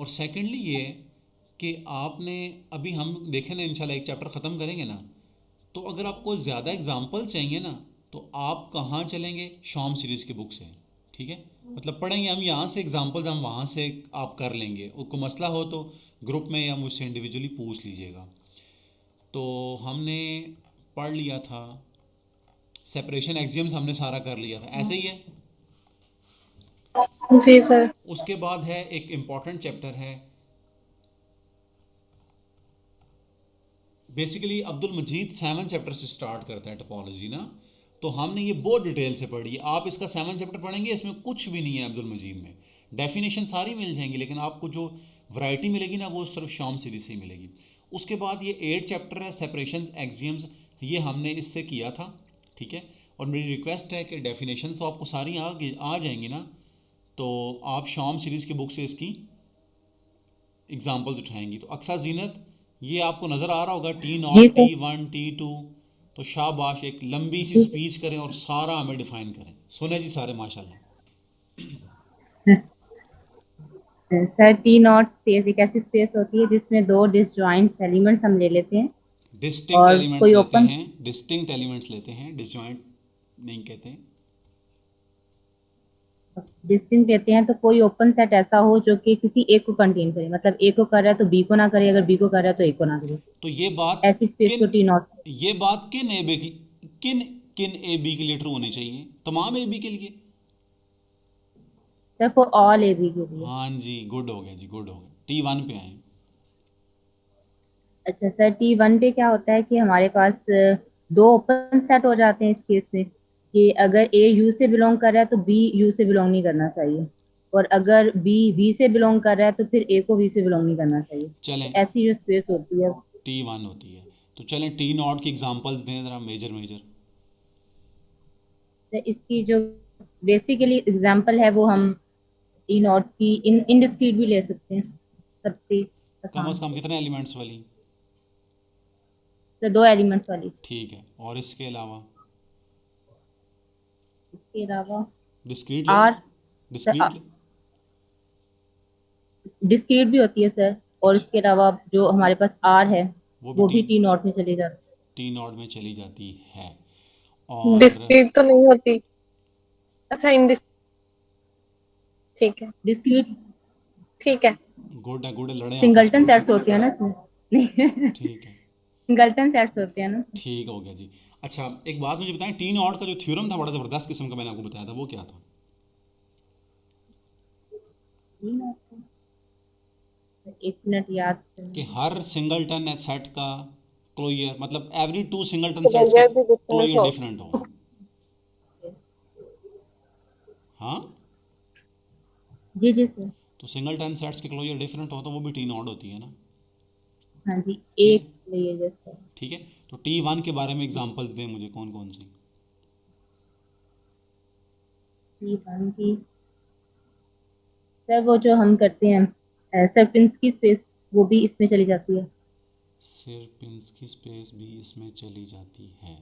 और सेकंडली ये है कि आपने अभी हम देखें ना, इंशाल्लाह एक चैप्टर ख़त्म करेंगे ना, तो अगर आपको ज़्यादा एग्जाम्पल चाहिए ना, तो आप कहाँ चलेंगे, शॉम सीरीज़ की बुक से। ठीक है, मतलब पढ़ेंगे हम यहाँ से एग्जाम्पल्स, हम वहाँ से आप कर लेंगे। कोई मसला हो तो ग्रुप में या मुझसे इंडिविजुअली पूछ लीजिएगा। तो हमने पढ़ लिया था सेपरेशन एक्सियम्स, हमने सारा कर लिया था, ऐसे ही है। जी सर। उसके बाद है एक इम्पॉर्टेंट चैप्टर है, बेसिकली अब्दुल मजीद 7 चैप्टर से स्टार्ट करता है टोपोलॉजी ना। तो हमने ये बहुत डिटेल से पढ़ी है। आप इसका 7 चैप्टर पढ़ेंगे, इसमें कुछ भी नहीं है अब्दुल मजीद में, डेफिनेशन सारी मिल जाएंगी, लेकिन आपको जो वैरायटी मिलेगी ना, वो सिर्फ शाम सीरीज से ही मिलेगी। उसके बाद ये 8 चैप्टर है सेपरेशन एक्सियम्स, ये हमने इससे किया था। ठीक है, और मेरी रिक्वेस्ट है कि डेफिनेशन तो आपको सारी आ जाएंगी ना, तो आप शाम सीरीज़ की बुक से इसकी एग्जाम्पल्स उठाएंगी। तो अक्सा जीनत, ये आपको नज़र आ रहा होगा, T G not, sir. T1 T2। तो शाबाश, एक लंबी सी जी स्पीच करें और सारा हमें डिफाइन करें। सुने जी सारे माशाल्लाह। सर, टी नॉट स्पेस एक ऐसी स्पेस होती है जिसमें दो डिसजॉइंट एलिमेंट्स हम ले लेते हैं डिस्टिंक्ट और एलिमेंट्स कोई लेते ओपन हैं, डिस्टिंक्ट एलिमेंट्स लेते हैं, डिसजॉइंट नहीं कहते हैं। डिस्टिंक्ट लेते हैं, तो कोई ओपन सेट ऐसा हो जो कि किसी एक को कंटेन करे, मतलब ए को कर रहा है तो बी को ना करे, अगर बी को कर रहा है तो ए को ना करे। तो ये बात ऐसी स्पेस किन को टी नॉट। ये बात किन ए बी की, किन किन ए बी के लिए ट्रू होनी चाहिए, तमाम ए बी के लिए। Sir for all A B के लिए। हाँ जी, गुड हो गया जी, गुड हो गया। T1 पे आए। अच्छा सर, टी वन पे क्या होता है कि हमारे पास दो ओपन सेट हो जाते हैं इस केस में, कि अगर ए यू से बिलोंग कर रहा है तो बी यू से बिलोंग नहीं करना चाहिए, और अगर बी वी से बिलोंग कर रहा है तो फिर ए को वी से बिलोंग नहीं करना चाहिए। तो चलें, ऐसी जो स्पेस होती है। T1 होती है। तो चलें T0 की एग्जांपल्स दें ज़रा, मेजर मेजर। तो इसकी जो बेसिकली एग्जांपल है वो हम टी नॉट की इनडिस्क्रीट भी ले सकते हैं, सबसे कम आसान। से कम कितने एलिमेंट्स वाली। तो दो एलिमेंट्स वाली। ठीक है, और इसके अलावा इसके अलावा डिस्क्रीट ले आर। सकते, डिस्क्रीट ले। डिस्क्रीट भी होती है सर, और अच्छा, इसके अलावा जो हमारे पास आर है वो भी वो टी भी टी नॉट में चली जाती T0 में चली जाती है। और डिस्क्रीट तो नहीं होती। अच्छा इंडिस ठीक है। है। डिस्क्रीट ठीक है। गुड है, गुड है, लड़ें आपस में। सिंगलटन सेट्स होते हैं ना इसमें। नहीं। ठीक है, सिंगलटन सेट्स होते हैं ना। ठीक हो गया जी। अच्छा, एक बात मुझे बताएं, T0 का जो थ्योरम था, बड़ा ज़बरदस्त किस्म का, मैंने आपको बताया था, वो क्या था। एक मिनट याद कि करना। हर सिंगलटन सेट का क्लोजर, मतलब एवरी 2 सिंगलटन सेट्स का क्लोजर भी डिफरेंट क्लोजर हो। डिफरेंट हो। हाँ, जी जी सर। तो सिंगलटन सेट्स के क्लोजर डिफरेंट हो तो वो भी T0 होती है ना। हाँ जी, ठीक एक है, लिए जैसे। ठीक है। तो T1 के बारे में एग्जांपल्स दें मुझे, कौन कौन सी। टी वन की सर, वो जो हम करते हैं सर्पिल्स की स्पेस, वो भी इसमें चली जाती है। सिर्फ पिंस की स्पेस भी इसमें चली जाती है।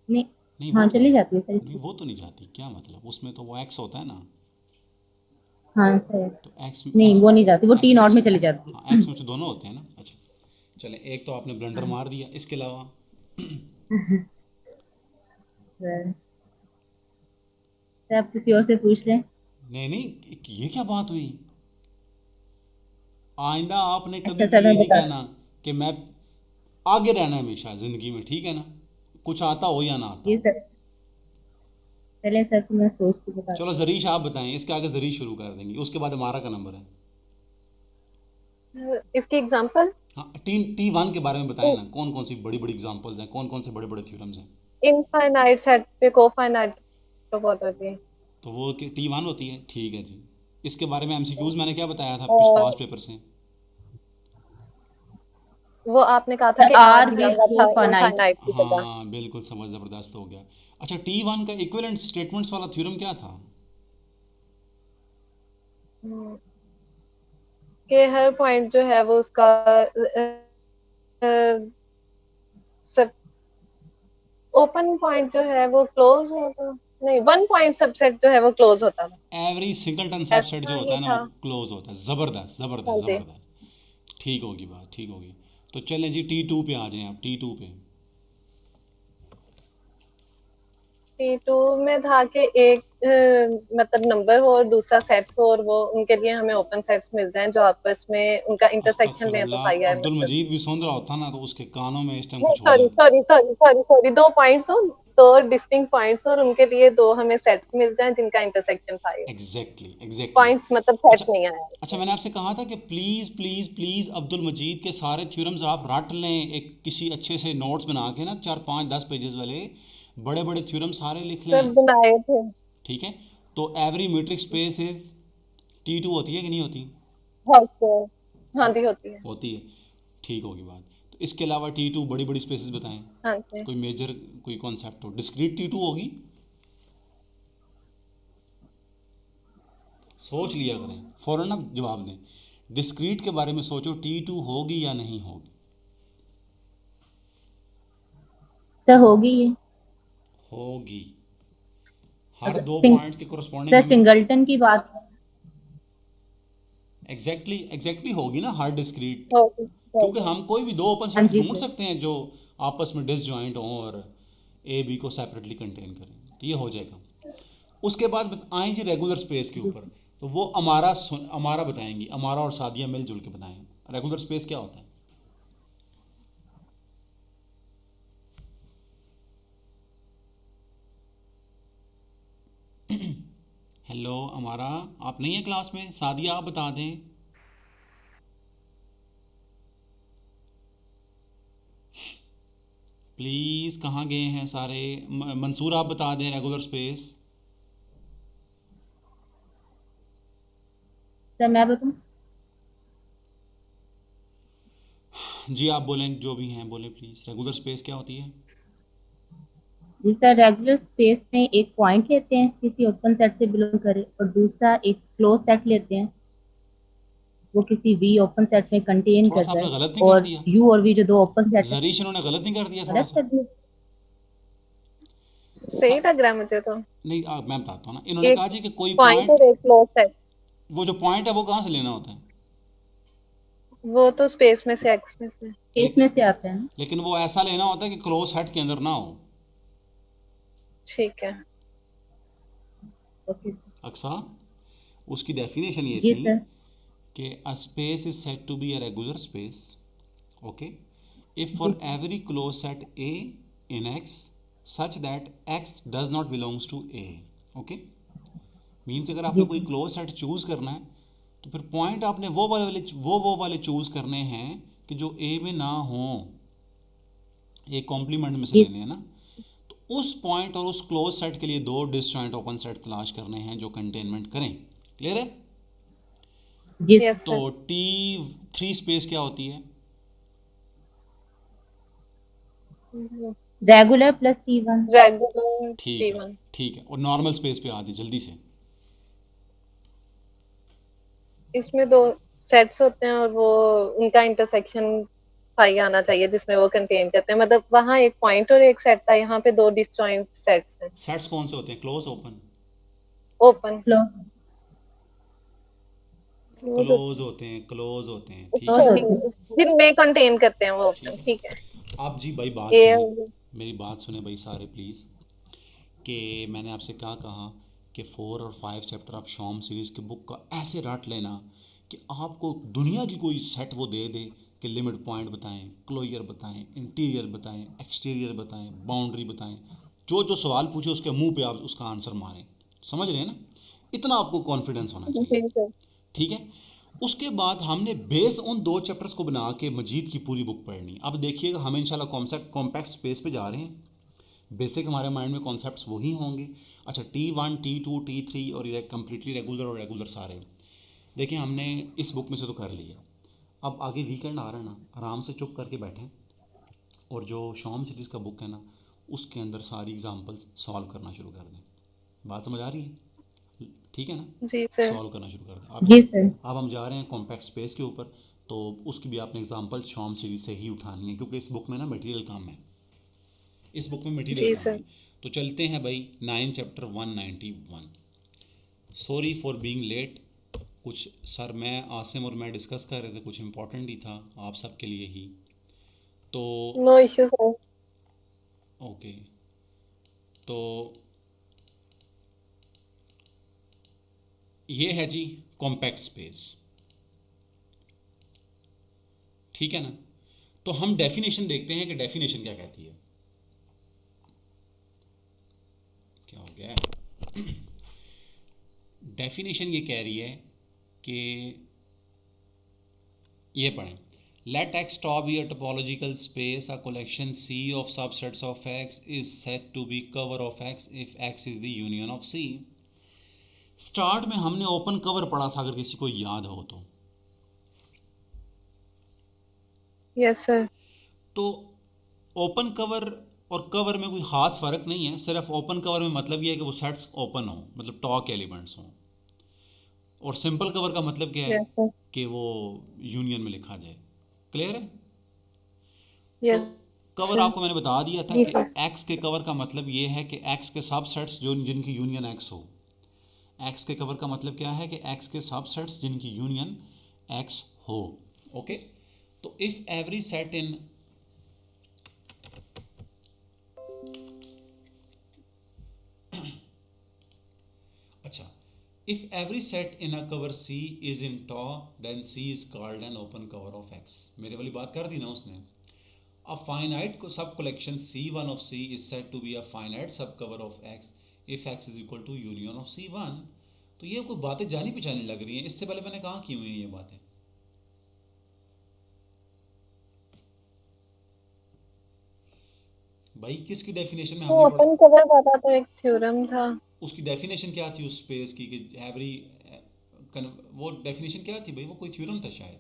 नहीं। नहीं वो हाँ, तो चली नहीं, जाती है सर नहीं इसमें। वो तो नहीं जाती, क्या मतलब, उसमें तो वो एक्स होता है ना। हाँ सर। तो एक्स नहीं, एक्स वो नहीं जाती, वो टी एक्स नॉट में चली जाती हाँ, है। एक्स में तो दोनों होते हैं ना। अच्छा, चलें, एक तो आपने ब्लंडर हाँ मार दिया, इसके अलावा। सर। सर, आप किसी और से पूछ लें। नहीं नहीं, ये क्या बात हुई। आइंदा आपने कभी अच्छा भी सर, ये मैं नहीं बता। कहना कि मैं, आगे रहना है हमेशा ज़िंदगी में, ठीक है ना, कुछ आता हो या ना आता जी हो। सर। चले सर, तो मैं सोच के बता। चलो जरीश आप बताएं, इसके आगे जरीश शुरू कर देंगे, उसके बाद हमारा का नंबर है। इसकी एग्जांपल। हाँ, T1 के बारे में बताएं ना, कौन कौन सी बड़ी बड़ी एग्जांपल्स हैं, कौन कौन से बड़े बड़े थ्योरम्स हैं। इनफाइनाइट सेट पे कोफाइनाइट होती है। तो वो T1 होती है, ठीक है जी। इसके बारे में एमसीक्यूज मैंने क्या बताया था और पास्ट पेपर से। वो आपने कहा था सर, कि आर आर दिया विद हुआ को था फनाइट। इनफाइनाइट की जगह। हाँ बिल्कुल, समझ ज़बरदस्त हो गया। अच्छा, T1 का इक्विवेलेंट स्टेटमेंट्स वाला थ्योरम क्या था। हम्म, कि हर पॉइंट जो है वो उसका सब ओपन पॉइंट जो है वो क्लोज होगा। नहीं, वन पॉइंट सबसेट जो है वो क्लोज होता था, एवरी सिंगलटन सबसेट जो ऐसा होता ही है ना था। वो क्लोज होता है। ज़बरदस्त हाँ ज़बरदस्त जी। ज़बरदस्त। ठीक होगी बात, ठीक होगी। तो चलें जी, T2 पे आ जाएं आप, T2 पे। T2 में था कि एक मतलब नंबर हो और दूसरा सेट हो, और वो उनके लिए हमें ओपन सेट्स मिल जाएं जो आपस में उनका इंटरसेक्शन लें तो पाई अस्तगफिरुल्लाह, आए अब्दुल मतलब। मजीद भी सुन रहा होता ना तो उसके कानों में इस टाइम नहीं, कुछ हो सॉरी जाता। Sorry sorry sorry sorry sorry, दो पॉइंट्स हो, दो डिस्टिंक्ट पॉइंट्स हो, और उनके लिए दो हमें सेट्स मिल जाएं जिनका इंटरसेक्शन पाई हो। Exactly exactly. पॉइंट्स मतलब अच्छा, सेट नहीं आया अच्छा, इसमें। मैंने आपसे कहा था कि प्लीज़ प्लीज़ प्लीज़ अब्दुल मजीद के सारे थ्योरम्स आप रट लें, एक किसी अच्छे से नोट्स बना के ना, 4 5 10 पेजेस वाले बड़े बड़े थ्योरम सारे लिख सब लें। बनाए थे। ठीक है। तो every metric space is T2 होती है कि नहीं होती? हाँ सर। हाँ हो, जी, होती है। होती है। ठीक होगी बात। तो इसके अलावा T2 बड़ी बड़ी स्पेसेस बताएं। हाँ जी। कोई मेजर, कोई कॉन्सेप्ट हो, डिस्क्रीट T2 होगी। सोच लिया करें, फ़ौरन ना जवाब दें। डिस्क्रीट के बारे में सोचो, T2 होगी या नहीं होगी। तो होगी ये। होगी। हर अगर दो सिंग, पॉइंट के सर कोरस्पॉन्डिंग हमें। सिंगलटन की बात। एग्जैक्टली एग्जैक्टली होगी ना हर डिस्क्रीट। होगी। क्योंकि होगी। हम कोई भी दो ओपन हाँ सेट्स जी ढूंढ सर। सकते हैं जो आपस में डिसजॉइंट हों और ए बी को सेपरेटली कंटेन करें, तो ये हो जाएगा। उसके बाद आएँ जी रेगुलर स्पेस के जी ऊपर। सर। तो वो अमारा बताएंगी, अमारा और सादिया मिलजुल के बताएं रेगुलर स्पेस क्या होता है। हेलो अमारा, आप नहीं है क्लास में? सादिया आप बता दें। प्लीज़ कहाँ गए हैं सारे? मंसूर आप बता दें रेगुलर स्पेस। सर मैं बताऊँ? जी आप बोलें, जो भी हैं बोलें प्लीज़। रेगुलर स्पेस क्या होती है? जी सर, रेगुलर स्पेस में एक पॉइंट लेते हैं किसी ओपन सेट से बिलोंग करे, और दूसरा एक क्लोज सेट लेते हैं, वो किसी वी ओपन सेट में कंटेन थोड़ा सा करता आपने है। गलत नहीं कर और दिया? यू और वी जो दो ओपन सेट है। जरीश, इन्होंने गलत नहीं कर दिया थोड़ा गलत सा? कर दिया? सही लग रहा है मुझे तो। नहीं, मैं बताता हूँ ना, इन्होंने एक कहा जी कि कोई पॉइंट पॉइंट। और एक क्लोज सेट। वो जो पॉइंट है वो कहाँ से लेना होता है? वो तो स्पेस में से, एक्स में से। स्पेस लेकिन में से आता है ना। लेकिन वो ऐसा लेना होता है कि क्लोज सेट के अंदर ना हो। ठीक है। ओके। अक्सा, उसकी डेफिनेशन ये जी थी सर। कि a space is said to be a regular space, okay, if for जी sir. every closed set A in X such that X does not belongs to A, okay. Means अगर आपने जी कोई sir. Close set choose करना है तो फिर point आपने वो वाले चूज करने हैं कि जो ए में ना हो, एक कॉम्प्लीमेंट में से जी लेने हैं ना। तो उस पॉइंट और उस क्लोज सेट के लिए दो डिसजॉइंट ओपन सेट तलाश करने हैं जो कंटेनमेंट करें। क्लियर है? जी सर। यस तो सर। T3 स्पेस क्या होती है? Regular plus T1। रेगुलर ठीक है, T1। ठीक है। और नॉर्मल स्पेस पे आती जल्दी से। इसमें दो सेट्स होते हैं और वो उनका इंटरसेक्शन पाई आना चाहिए जिसमें वो कंटेन करते हैं, मतलब वहां एक पॉइंट और एक सेट था, यहाँ पे दो डिसजॉइंट सेट्स हैं। सेट्स कौन से होते हैं, close open? Open. Close. Close. Close होते हैं, क्लोज होते हैं, ठीक क्लोज है। अच्छा, होती है। जिनमें कंटेन करते हैं वो ठीक ओपन, है। ठीक है। आप जी भाई बात ये सुने, हो गया। मेरी बात सुने भाई सारे प्लीज़। कि मैंने आपसे क्या कहा कि 4 और 5 चैप्टर आप शॉम सीरीज़ के बुक का ऐसे रट लेना कि आपको दुनिया की कोई सेट वो दे दे कि लिमिट पॉइंट बताएं, क्लोजर बताएं, इंटीरियर बताएं, एक्सटीरियर बताएं, बाउंड्री बताएं। जो जो सवाल पूछे उसके मुंह पे आप उसका आंसर मारें। समझ रहे हैं ना? इतना आपको कॉन्फिडेंस होना चाहिए। जी सर। ठीक है। उसके बाद हमने बेस उन 2 चैप्टर्स को बना के मजीद की पूरी बुक पढ़नी। अब देखिएगा, हम इंशाल्लाह कॉन्सेप्ट कॉम्पैक्ट स्पेस पे जा रहे हैं। बेसिक हमारे माइंड में कॉन्सेप्ट्स वही होंगे। अच्छा, T1 T2 T3 और ये कम्प्लीटली रेगुलर और रेगुलर सारे। देखिए हमने इस बुक में से तो कर लिया। अब आगे वीकेंड आ रहा है ना, आराम से चुप करके बैठें और जो शॉम सीरीज़ का बुक है ना, उसके अंदर सारी एग्जांपल्स सॉल्व करना शुरू कर दें। बात समझ आ रही है? ठीक है ना? जी सर। सॉल्व करना शुरू कर दें अब जी सर। अब हम जा रहे हैं कॉम्पैक्ट स्पेस के ऊपर। तो उसकी भी आपने एग्जांपल शॉम सीरीज से ही उठानी है क्योंकि इस बुक में ना मटेरियल कम है। इस बुक में मटेरियल जी कम सर। है। तो चलते हैं भाई 9 chapter 191। Sorry for being late. कुछ सर मैं आसिम और मैं डिस्कस कर रहे थे, कुछ इम्पोर्टेंट ही था आप सबके लिए ही। तो नो इश्यूज है। ओके, तो ये है जी कॉम्पैक्ट स्पेस, ठीक है ना। तो हम डेफिनेशन देखते हैं कि डेफिनेशन क्या कहती है। क्या हो गया है? डेफिनेशन ये कह रही है कि ये पढ़ें, let X tau be a topological space, a collection C of subsets of X is set to be cover of X if X is the union of C. Start में हमने ओपन कवर पढ़ा था, अगर किसी को याद हो yes sir. तो ओपन कवर और कवर में कोई ख़ास फ़र्क नहीं है। सिर्फ ओपन कवर में मतलब ये है कि वो सेट्स ओपन हो, मतलब टॉक एलिमेंट्स हों। और सिंपल कवर का मतलब क्या है यस सर। कि वो यूनियन में लिखा जाए। क्लियर है? तो यस कवर सर। आपको मैंने बता दिया था जी कि सर। एक्स के कवर का मतलब ये है कि एक्स के सब सेट्स जो जिनकी यूनियन एक्स हो। एक्स के कवर का मतलब क्या है कि एक्स के सब सेट्स जिनकी यूनियन एक्स हो। ओके, तो इफ़ एवरी सेट इन अच्छा, if every set in a cover C is in tau, then C is called an open cover of X। मेरे वाली बात कर दी ना उसने। A finite sub collection C1 of C is said to be a finite subcover of X if X is equal to union of C1। तो ये कोई बातें जानी पहचानी लग रही हैं, इससे पहले मैंने कहाँ की हुई हैं ये बातें? भाई किसकी डेफिनेशन में वो हमने पढ़ा? ओपन कवर वाला तो एक थ्योरम था। उसकी डेफिनेशन क्या थी उस स्पेस की कि एवरी, वो डेफिनेशन क्या थी भाई? वो कोई थ्योरम था शायद।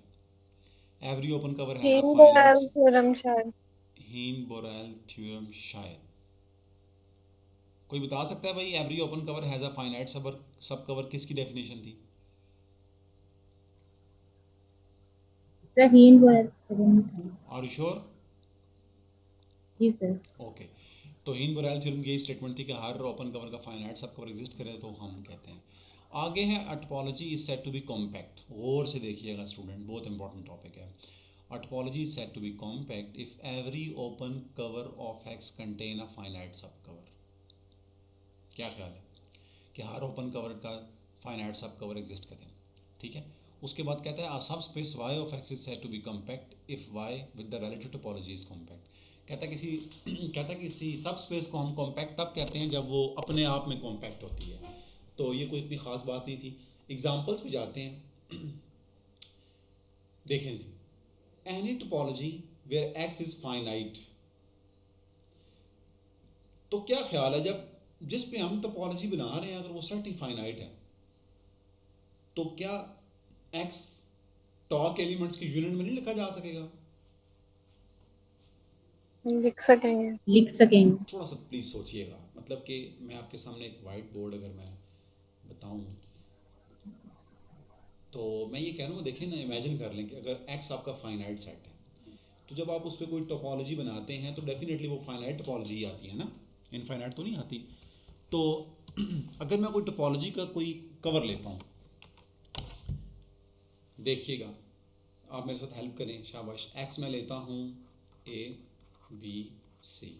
Every open cover has a Heine Borel finite, theorem शायद। हीन बोरेल थ्योरम शायद। कोई बता सकता है भाई every open cover has a finite subcover किसकी डेफिनेशन थी? सर हीन बोल रहे आर यू श्योर? जी सर। ओके, तो हीन बोरेल थ्योरम की यही स्टेटमेंट थी कि हर ओपन कवर का फाइनाइट सब कवर एग्जिस्ट करे तो हम कहते हैं। आगे है a topology is said to be compact. गौर से देखिएगा स्टूडेंट, बहुत इंपॉर्टेंट टॉपिक है। A topology is said to be compact if every open cover of X contain a finite subcover. क्या ख्याल है कि हर ओपन कवर का फाइनाइट सब कवर एग्जिस्ट करें? ठीक है। उसके बाद कहता है subspace Y of X is said to be compact if Y with the relative topology is compact. कहता है किसी कहता है किसी सब स्पेस को हम कॉम्पैक्ट तब कहते हैं जब वो अपने आप में कॉम्पैक्ट होती है। तो ये कोई इतनी ख़ास बात नहीं थी। एग्जाम्पल्स भी जाते हैं। देखें जी, any topology where X is finite. तो क्या ख्याल है जब जिस पे हम टोपोलॉजी बना रहे हैं अगर वो सेट ही फाइनाइट है तो क्या एक्स टॉक एलिमेंट्स की यूनिट में नहीं लिखा जा सकेगा? लिख सकेंगे। लिख सकेंगे। थोड़ा सा प्लीज़ सोचिएगा, मतलब कि मैं आपके सामने एक वाइट बोर्ड अगर मैं बताऊं तो मैं ये कह रहा हूँ, देखें ना, इमेजिन कर लें कि अगर एक्स आपका फाइनाइट सेट है तो जब आप उस पर कोई टोपोलॉजी बनाते हैं तो डेफिनेटली वो फाइनाइट टोपोलॉजी आती है ना, इनफाइनाइट तो नहीं आती। तो अगर मैं कोई टोपोलॉजी का कोई कवर लेता हूँ, देखिएगा, आप मेरे साथ हेल्प करें, शाबाश। एक्स में लेता हूँ ए बी सी,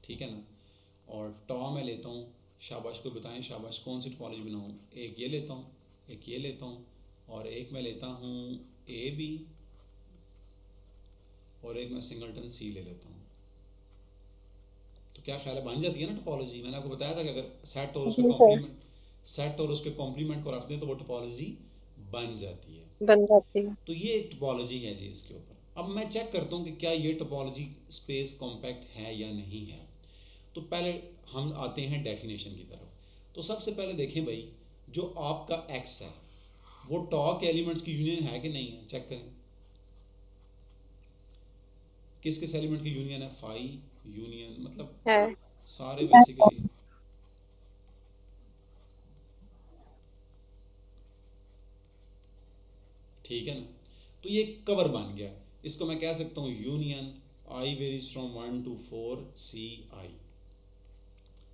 ठीक है ना, और टॉ में लेता हूँ, शाबाश को बताएं, शाबाश कौन सी टोपोलॉजी बनाऊँ? एक ये लेता हूँ, एक ये लेता हूँ, और एक मैं लेता हूँ ए बी, और एक मैं सिंगलटन सी ले लेता हूँ। तो क्या ख्याल है, बन जाती है ना टोपोलॉजी? मैंने आपको बताया था कि अगर सेट और उसके जी सर। कॉम्प्लीमेंट, सेट और उसके कॉम्प्लीमेंट को रख दें तो वो टोपोलॉजी बन जाती है। बन जाती है। तो ये एक टोपोलॉजी है जी इसके ऊपर। अब मैं चेक करता हूँ कि क्या ये टोपोलॉजी स्पेस कॉम्पैक्ट है या नहीं है। तो पहले हम आते हैं डेफिनेशन की तरफ। तो सबसे पहले देखें भाई, जो आपका एक्स है वो टॉक एलिमेंट्स की यूनियन है कि नहीं है, चेक करें। किस किस एलिमेंट की यूनियन है? फाई यूनियन, मतलब है। सारे बेसिकली। ठीक है ना, तो ये कवर बन गया। इसको मैं कह सकता हूँ union I varies from 1 to 4 C I.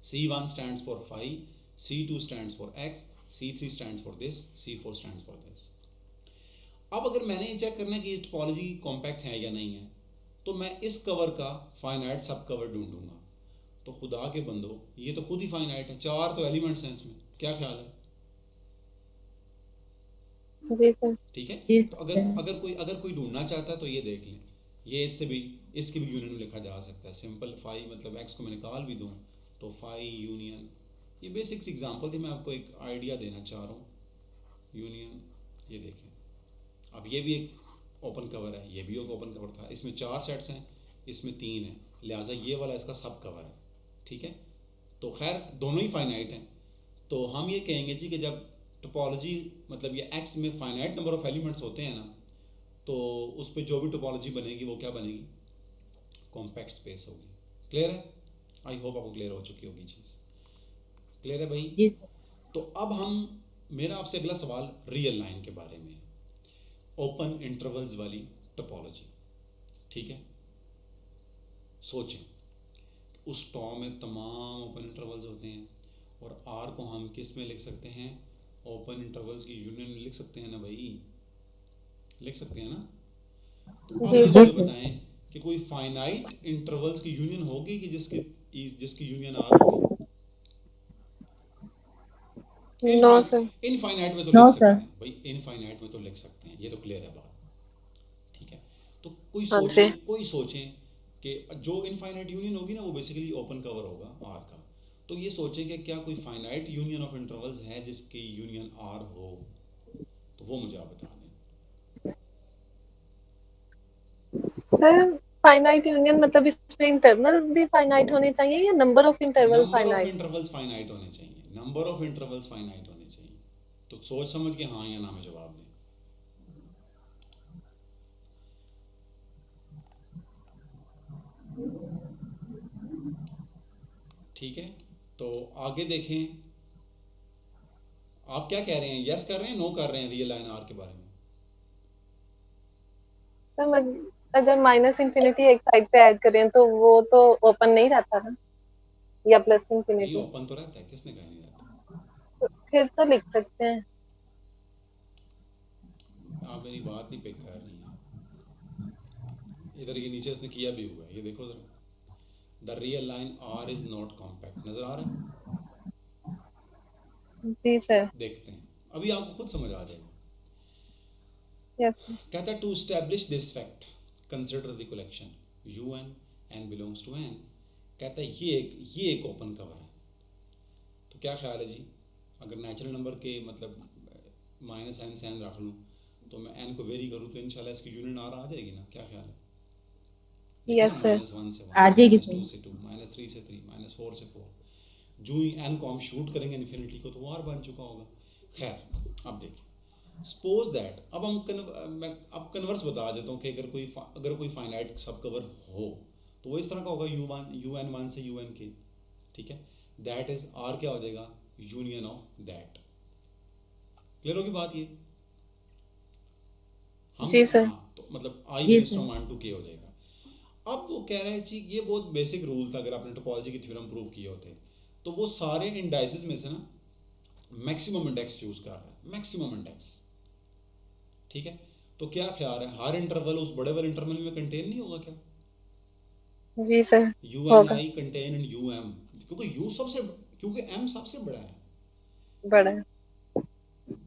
C1 stands for phi, C2 stands for x, C3 stands for this, C4 stands for this. अब अगर मैंने ये चेक करना है कि ये टोपोलॉजी कॉम्पैक्ट है या नहीं है, तो मैं इस कवर का फाइनाइट सब कवर ढूंढूंगा। तो खुदा के बंदो, ये तो खुद ही फाइनाइट है, 4 तो एलिमेंट्स हैं इसमें, क्या ख्याल है? जी सर। ठीक है। जी तो अगर कोई ढूंढना चाहता है तो ये देख लें, ये इसकी भी यूनियन लिखा जा सकता है। सिंपल फाई मतलब एक्स को मैं निकाल भी दूं तो फाई यूनियन, ये बेसिक्स एग्जांपल थी, मैं आपको एक आइडिया देना चाह रहा हूँ। यूनियन, ये देखें, अब ये भी एक ओपन कवर है, ये भी एक ओपन कवर था, इसमें 4 सेट्स हैं, इसमें 3 है, लिहाजा ये वाला इसका सब कवर है। ठीक है, तो खैर दोनों ही फाइनाइट हैं। तो हम ये कहेंगे जी कि जब टोपोलॉजी मतलब ये एक्स में फाइनाइट नंबर ऑफ एलिमेंट्स होते हैं ना, तो उस पर जो भी टोपोलॉजी बनेगी वो क्या बनेगी? कॉम्पैक्ट स्पेस होगी। क्लियर है? आई होप आपको क्लियर हो चुकी होगी चीज़। क्लियर है भाई? जी तो अब मेरा आपसे अगला सवाल रियल लाइन के बारे में है, ओपन इंटरवल्स वाली टोपोलॉजी। ठीक है, सोचें, उस टॉ में तमाम ओपन इंटरवल्स होते हैं, और आर को हम किस में लिख सकते हैं? ओपन इंटरवल्स की यूनियन में लिख सकते हैं ना भाई, लिख सकते हैं ना? तो अब जी ये सर। मुझे बताएं कि कोई फाइनाइट इंटरवल्स की यूनियन होगी कि जिसकी यूनियन आर होगी? No sir. इनफाइनाइट में तो नो लिख सर। सकते हैं भाई, इनफाइनाइट में तो लिख सकते हैं, ये तो क्लियर है बात। ठीक है, तो हाँ जी। कोई सोचें कि जो इनफाइनाइट यूनियन होगी ना वो बेसिकली ओपन कवर होगा आर का। तो ये सोचें कि क्या कोई फाइनाइट यूनियन ऑफ इंटरवल्स है जिसकी यूनियन आर हो? तो वो मुझे आप बता दें। सर फाइनाइट यूनियन मतलब इसमें इंटरवल भी फाइनाइट होने चाहिए या number of interval number of finite? Intervals finite होने चाहिए, नंबर ऑफ इंटरवल्स फाइनाइट होने चाहिए। तो सोच समझ के हाँ या ना में जवाब दें। ठीक है, तो आगे देखें, आप क्या कह रहे हैं, यस कर रहे हैं, नो कर रहे हैं रियल लाइन आर के बारे में? सर अगर माइनस इंफिनिटी एक साइड पे ऐड करें तो वो तो ओपन नहीं रहता ना, या प्लस नहीं, इंफिनिटी? ओपन तो रहता है, किसने कहा नहीं रहता? फिर तो लिख सकते हैं। आप मेरी बात नहीं पिक कर रही हैं। इधर ये नीचे इसने किया भी हुआ है, ये देखो जरा, the real line R is not compact, नजर आ रहा है? जी सर। देखते हैं, अभी आपको खुद समझ आ जाएगा। यस। कहता है to establish this fact consider the collection U N N belongs to N. कहता है ये एक ओपन कवर है। तो क्या ख्याल है जी, अगर नेचुरल नंबर के मतलब माइनस एन से एन रख लूँ, तो मैं एन को वेरी करूँ तो इंशाल्लाह इसकी यूनियन आर आ जाएगी ना? क्या ख्याल है? देखा ना, यस सर। -1 से 1, आ जाएगी -2 सर। से 2, -3 से 3, -4 से 4, जो ही एन को हम शूट करेंगे इन्फिनिटी को तो वो आर बन चुका होगा। खैर, अब देखिए, सपोज दैट, अब मैं अब कन्वर्स बता देता हूँ कि अगर कोई फाइनाइट सब कवर हो तो वो इस तरह का होगा, यू एन 1 से यू एन के। ठीक है, दैट इज आर क्या हो जाएगा? Union of that. क्लियर होगी बात? ये हम जी सर। हाँ, तो मतलब आई जी वेरीज सर। फ्रॉम 1 टू के हो जाएगा। अब वो कह रहे हैं जी, ये बहुत बेसिक रूल था, अगर आपने टोपोलॉजी की थ्योरम प्रूव किए होते तो वो सारे इंडाइसिस में से ना मैक्सिमम इंडेक्स चूज कर रहा है, मैक्सिमम इंडेक्स। ठीक है, तो क्या ख्याल है, हर इंटरवल उस बड़े वाले इंटरवल में कंटेन नहीं होगा क्या? जी सर। यू एन होगा। आई कंटेन इन यू एम, क्योंकि एम सबसे बड़ा है। बड़ा है।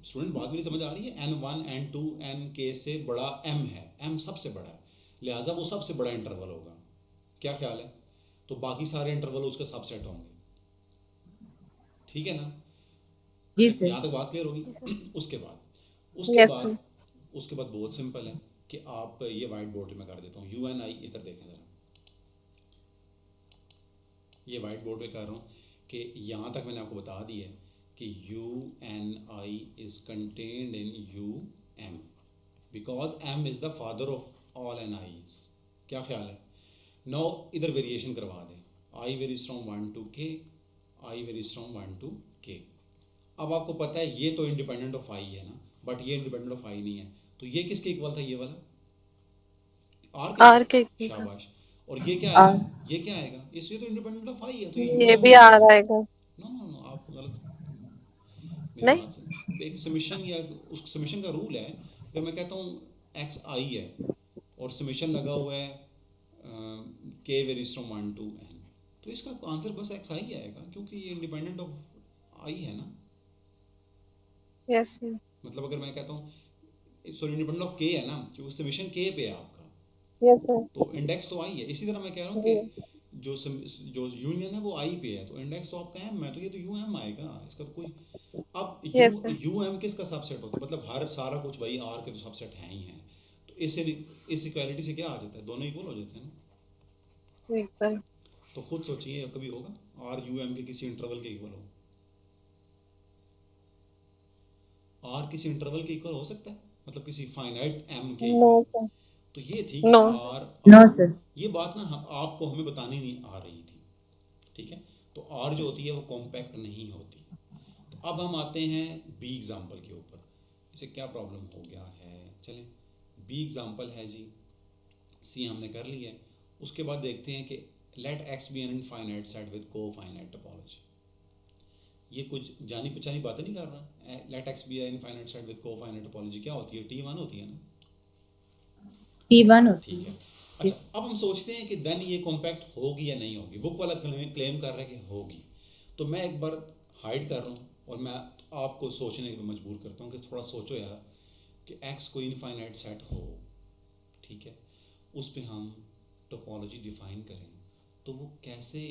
स्टूडेंट, बात मेरी समझ आ रही है? N1 N2 N के से बड़ा M है, M सबसे बड़ा है, लिहाजा वो सबसे बड़ा इंटरवल होगा। क्या ख्याल है? तो बाकी सारे इंटरवल उसके सबसेट होंगे। ठीक है ना? जी सर। यहाँ तक बात क्लियर जी सर। होगी? उसके यस सर। बाद उसके बाद बहुत सिंपल है कि आप ये वाइट बोर्ड में कर देता हूँ, यू एन आई, इधर देखें ज़रा, ये वाइट बोर्ड पे कर रहा हूँ कि यहाँ तक मैंने आपको बता दिया है कि U N I is contained in U M because M is the father of all N I's. क्या ख्याल है? नो, इधर वेरिएशन करवा दें, आई वेरीज फ्रॉम 1 टू के, आई वेरीज फ्रॉम 1 टू के। अब आपको पता है ये तो इंडिपेंडेंट ऑफ आई है ना, बट ये इंडिपेंडेंट ऑफ आई नहीं है, तो ये किसके इक्वल था? ये वाला आर के आर इक्वल। के इक्वल था। शाबाश। और ये क्या आ, आएगा, ये क्या आएगा, इसलिए तो इंडिपेंडेंट ऑफ आई है, तो ये यू ये एम भी हो आ जाएगा। रहेगा। नो नो नो, आप गलत, मेरी नहीं, बात सुनो, एक समीशन या उस समीशन का रूल है, अगर मैं कहता हूँ एक्स आई है और समीशन लगा हुआ है के वेरीज फ्रॉम 1 to n, तो इसका आंसर बस एक्स आई आएगा, क्योंकि ये इंडिपेंडेंट ऑफ आई है ना। यस मतलब अगर मैं कहता हूँ, सॉरी इंडिपेंडेंट ऑफ के है ना, क्योंकि समीशन के पे है आपका, यस सर। तो इंडेक्स तो आई है। इसी तरह मैं कह रहा हूँ जी कि जो यूनियन है वो आई पे है, तो इंडेक्स तो आपका एम है, तो ये तो यू एम आएगा, इसका तो कोई। अब U yes sir. U M किसका सबसेट होता है, मतलब हर सारा कुछ भाई आर के तो सबसेट हैं ही हैं, तो इससे इस इक्वालिटी से क्या आ जाता है, दोनों इक्वल हो जाते हैं ना। बिल्कुल। तो खुद सोचिए कभी होगा आर यू एम के किसी इंटरवल के इक्वल हो, आर किसी इंटरवल के इक्वल हो सकता है, मतलब किसी फाइनाइट एम के नो इक्वल। सर। तो ये थी कि नो। Are, no sir. ये बात ना आपको हमें बतानी नहीं आ रही थी, ठीक है। तो आर जो होती है वो कॉम्पैक्ट नहीं होती। तो अब हम आते हैं बी एग्जाम्पल के ऊपर, इसे क्या प्रॉब्लम हो गया है, चलें। बी एग्जाम्पल है जी, सी हमने कर लिया है। उसके बाद देखते हैं कि let X be an infinite set with cofinite topology. ये कुछ जानी पहचानी बातें नहीं कर रहा, let X be an infinite set with cofinite topology क्या होती है, टी वन होती है ना, P1 होती ठीक है। है। अच्छा, अब हम सोचते हैं कि देन ये कॉम्पैक्ट होगी या नहीं होगी, बुक वाला क्लेम कर रहा है कि होगी, तो मैं एक बार हाइड कर रहा हूँ और मैं आपको सोचने के लिए मजबूर करता हूँ कि थोड़ा सोचो यार, कि एक्स कोई इनफाइनाइट सेट हो, ठीक है, उस पे हम टोपोलॉजी डिफाइन करें, तो वो कैसे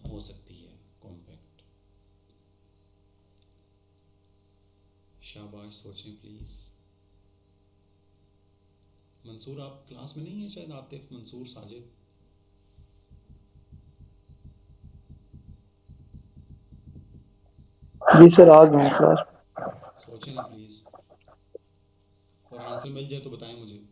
हो सकती है कॉम्पैक्ट। शाबाश, सोचें प्लीज़। मंसूर आप क्लास में नहीं है शायद, आतिफ, मंसूर, साजिद। जी सर, आ गए हैं क्लास। सोचें ना प्लीज़, और आंसर मिल जाए तो बताएं मुझे।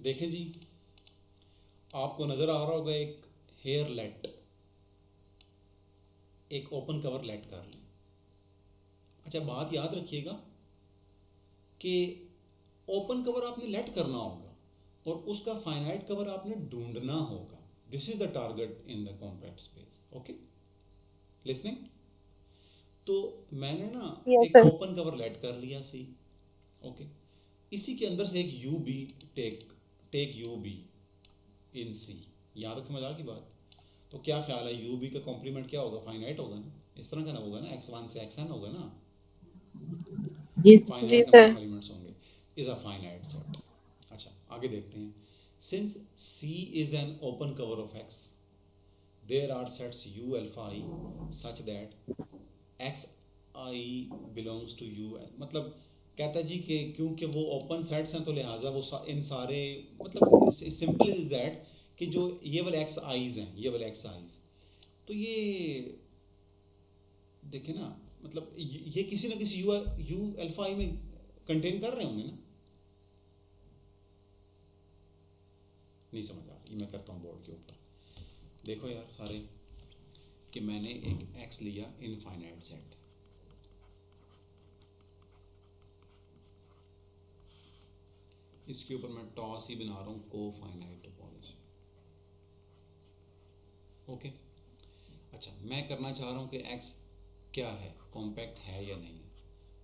देखें जी, आपको नज़र आ रहा होगा एक हेयर लेट, एक ओपन कवर लेट कर लें। अच्छा, बात याद रखिएगा कि ओपन कवर आपने लेट करना होगा और उसका फाइनाइट कवर आपने ढूंढना होगा। This is the target in the compact space. Okay, listening. तो मैंने ना यस एक सर। ओपन कवर लेट कर लिया सी, ओके, इसी के अंदर से एक U B take take U B in C. याद रखें मजा की बात। तो क्या ख्याल है, यू बी का कॉम्प्लीमेंट क्या होगा, फाइनाइट होगा ना, इस तरह का ना होगा ना, एक्स वन से एक्स एन होगा ना, जी जी finite number sir. Of elements होंगे, इज अ फाइनाइट सेट। अच्छा, आगे देखते हैं। Since C is an open cover of X, there are sets U alpha I such that X I belongs to U N. मतलब कहता है जी कि क्योंकि वो ओपन सेट्स हैं तो लिहाजा वो इन सारे, मतलब सिंपल इज दैट कि जो ये वाले एक्स आईज हैं, ये वाले एक्स आईज, तो ये देखे ना, मतलब ये किसी ना किसी यू अल्फा आई में कंटेन कर रहे होंगे ना। नहीं समझ आ रही, मैं करता हूँ बोर्ड के ऊपर। देखो यार सारे, कि मैंने एक एक्स लिया इनफाइनाइट सेट, इसके ऊपर मैं टॉस ही बना रहा हूँ को फाइनाइट टोपोलॉजी। ओके, अच्छा, मैं करना चाह रहा हूँ कि एक्स क्या है, कॉम्पैक्ट है या नहीं है।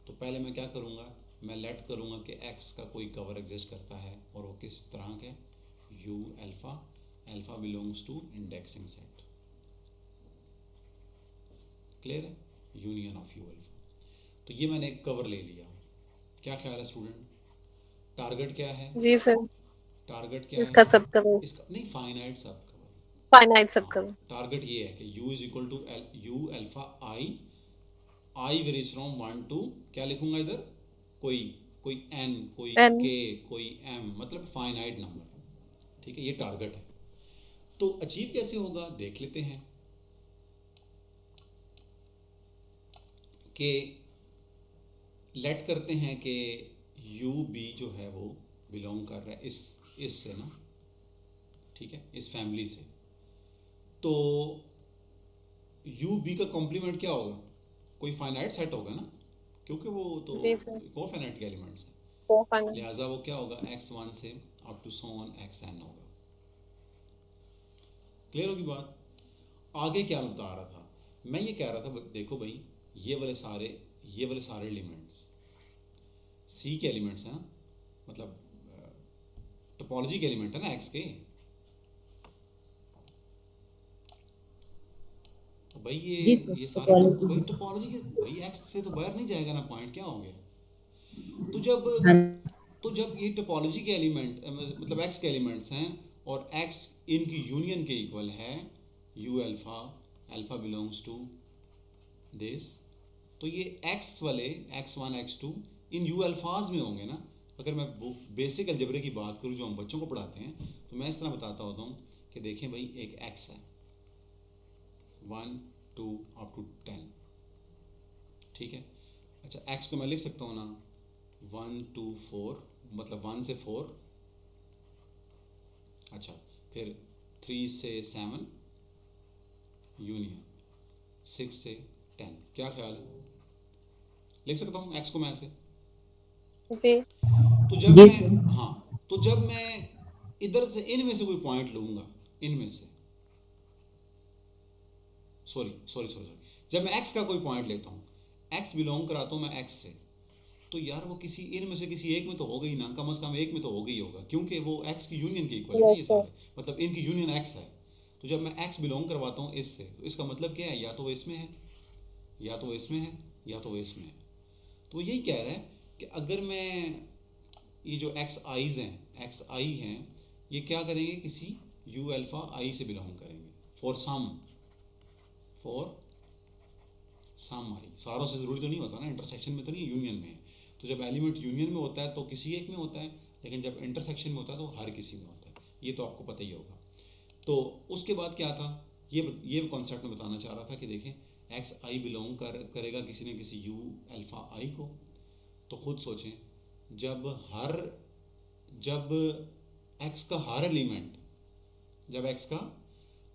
तो पहले मैं क्या करूँगा, मैं लेट करूँगा कि एक्स का कोई कवर एग्जिस्ट करता है और वो किस तरह के, U alpha, alpha belongs to indexing set. Clear है, यूनियन ऑफ यू अल्फा। तो ये मैंने एक कवर ले लिया। क्या ख्याल है स्टूडेंट, टारगेट क्या है, जी सर। टारगेट क्या है इसका सब कवर। इसका, नहीं फाइनाइट सब कवर। फाइनाइट सब हाँ, कवर। टारगेट ये है कि u is equal to U alpha I, I varies from 1 to, क्या लिखूंगा इधर, कोई कोई n, कोई एन। k, कोई m, मतलब फाइनाइट नंबर, ठीक है, ये टारगेट है। तो अचीव कैसे होगा देख लेते हैं कि लेट करते हैं कि यू बी जो है वो बिलोंग कर रहा है इस से ना, ठीक है, इस फैमिली से। तो यू बी का कॉम्प्लीमेंट क्या होगा? कोई फाइनाइट सेट होगा ना, क्योंकि वो तो जी सर। कोफाइनाइट के एलिमेंट्स हैं। को फाइनल। लिहाजा वो क्या होगा, x1 से up to so on xn होगा। क्लियर होगी बात? आगे क्या मैं बता रहा था, मैं ये कह रहा था देखो भाई, ये वाले सारे एलिमेंट्स सी के एलिमेंट्स हैं ना, मतलब टोपोलॉजी के एलिमेंट है ना एक्स के। तो भाई जी ये सारे भाई टोपोलॉजी। टोपोलॉजी के, भाई एक्स से तो बाहर नहीं जाएगा ना, पॉइंट क्या हो गया? तो जब हाँ तो जब ये टोपोलॉजी के एलिमेंट मतलब एक्स के एलिमेंट्स हैं और एक्स इनकी यूनियन के इक्वल है, U alpha, alpha belongs to this, तो ये एक्स वाले x1 x2 इन यू अल्फाज में होंगे ना। अगर मैं बेसिक अलजेब्रे की बात करूँ जो हम बच्चों को पढ़ाते हैं, तो मैं इस तरह बताता होता हूँ कि देखें भाई एक x है 1 2 अप टू 10, ठीक है। अच्छा x को मैं लिख सकता हूँ ना 1 2 4, मतलब 1 से 4, अच्छा फिर 3 से 7 यूनियन 6 से 10। क्या ख्याल है, लिख सकता हूँ x को मैं ऐसे? जी। तो जब जी मैं, हाँ, तो जब मैं इधर से इनमें से कोई पॉइंट लूंगा, इनमें से, सॉरी सॉरी सॉरी सॉरी, जब मैं x का कोई पॉइंट लेता हूँ, x बिलोंग कराता हूँ मैं x से, तो यार वो किसी इनमें से किसी एक में तो हो गई ना, कम से कम एक में तो हो गई होगा, क्योंकि वो x की यूनियन के इक्वल है ना यस ये सर। सारे, मतलब इनकी यूनियन x है। तो जब मैं x बिलोंग करवाता हूँ इससे, तो इसका मतलब क्या है, या तो वो इसमें है, या तो वो इसमें है, या तो वो इसमें है। तो यही कह रहा है कि अगर मैं ये जो एक्स आईज हैं, एक्स आई हैं, ये क्या करेंगे, किसी यू अल्फा आई से बिलोंग करेंगे फॉर सम आई। सारों से ज़रूरी तो नहीं होता ना, इंटरसेक्शन में तो नहीं, यूनियन में है। तो जब एलिमेंट यूनियन में होता है तो किसी एक में होता है, लेकिन जब इंटरसेक्शन में होता है तो हर किसी में होता है, ये तो आपको पता ही होगा। तो उसके बाद क्या था, ये कॉन्सेप्ट में बताना चाह रहा था कि देखें एक्स आई बिलोंग करेगा किसी न किसी यू अल्फा आई को। तो खुद सोचें, जब हर जब एक्स का हर एलिमेंट जब एक्स का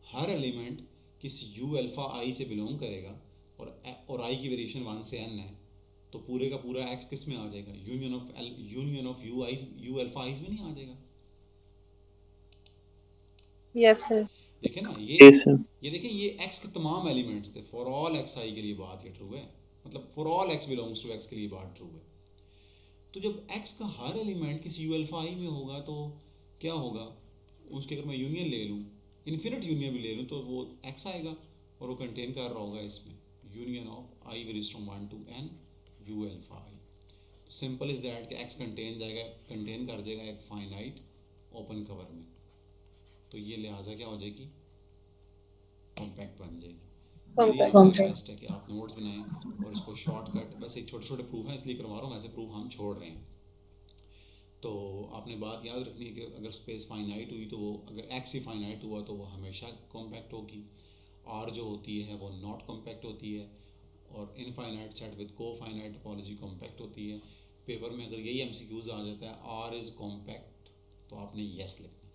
हर एलिमेंट किसी यू अल्फा आई से बिलोंग करेगा और आई की वेरिएशन 1 से n है, तो पूरे का पूरा एक्स किस में आ जाएगा, union of U alpha eyes में नहीं आ जाएगा? Yes sir. देखें ना यस सर। ये देखें, ये एक्स के तमाम एलिमेंट्स थे, फॉर ऑल एक्स आई के लिए बात ये ट्रू है, मतलब for all X belongs to X के लिए बात ट्रू है। तो जब x का हर एलिमेंट किसी यू अल्फा आई में होगा तो क्या होगा, उसके अगर मैं यूनियन ले लूँ, इन्फिनिट यूनियन भी ले लूँ, तो वो x आएगा और वो कंटेन कर रहा होगा इसमें union of I varies from 1 to n U alpha I. Simple is that कि x कंटेन कर जाएगा एक फाइनाइट ओपन कवर में, तो ये लिहाजा क्या हो जाएगी, कॉम्पैक्ट बन जाएगी। मेरी कॉम्पैक्ट। आपसे कॉम्पैक्ट। रिक्वेस्ट है कि आप नोट्स बनाएं और इसको शॉर्टकट, वैसे छोटे छोटे प्रूफ हैं इसलिए करवा रहा हूँ, वैसे प्रूफ हम छोड़ रहे हैं। तो आपने बात याद रखनी है कि अगर स्पेस फाइनाइट हुई तो वो, अगर एक्स ही फाइनाइट हुआ तो वो हमेशा कॉम्पैक्ट होगी। आर जो होती है वो नॉट कॉम्पैक्ट होती है, और infinite set with cofinite topology compact होती है। पेपर में अगर यही एमसीक्यूज आ जाता है आर इज़ कॉम्पैक्ट, तो आपने येस लिखना है,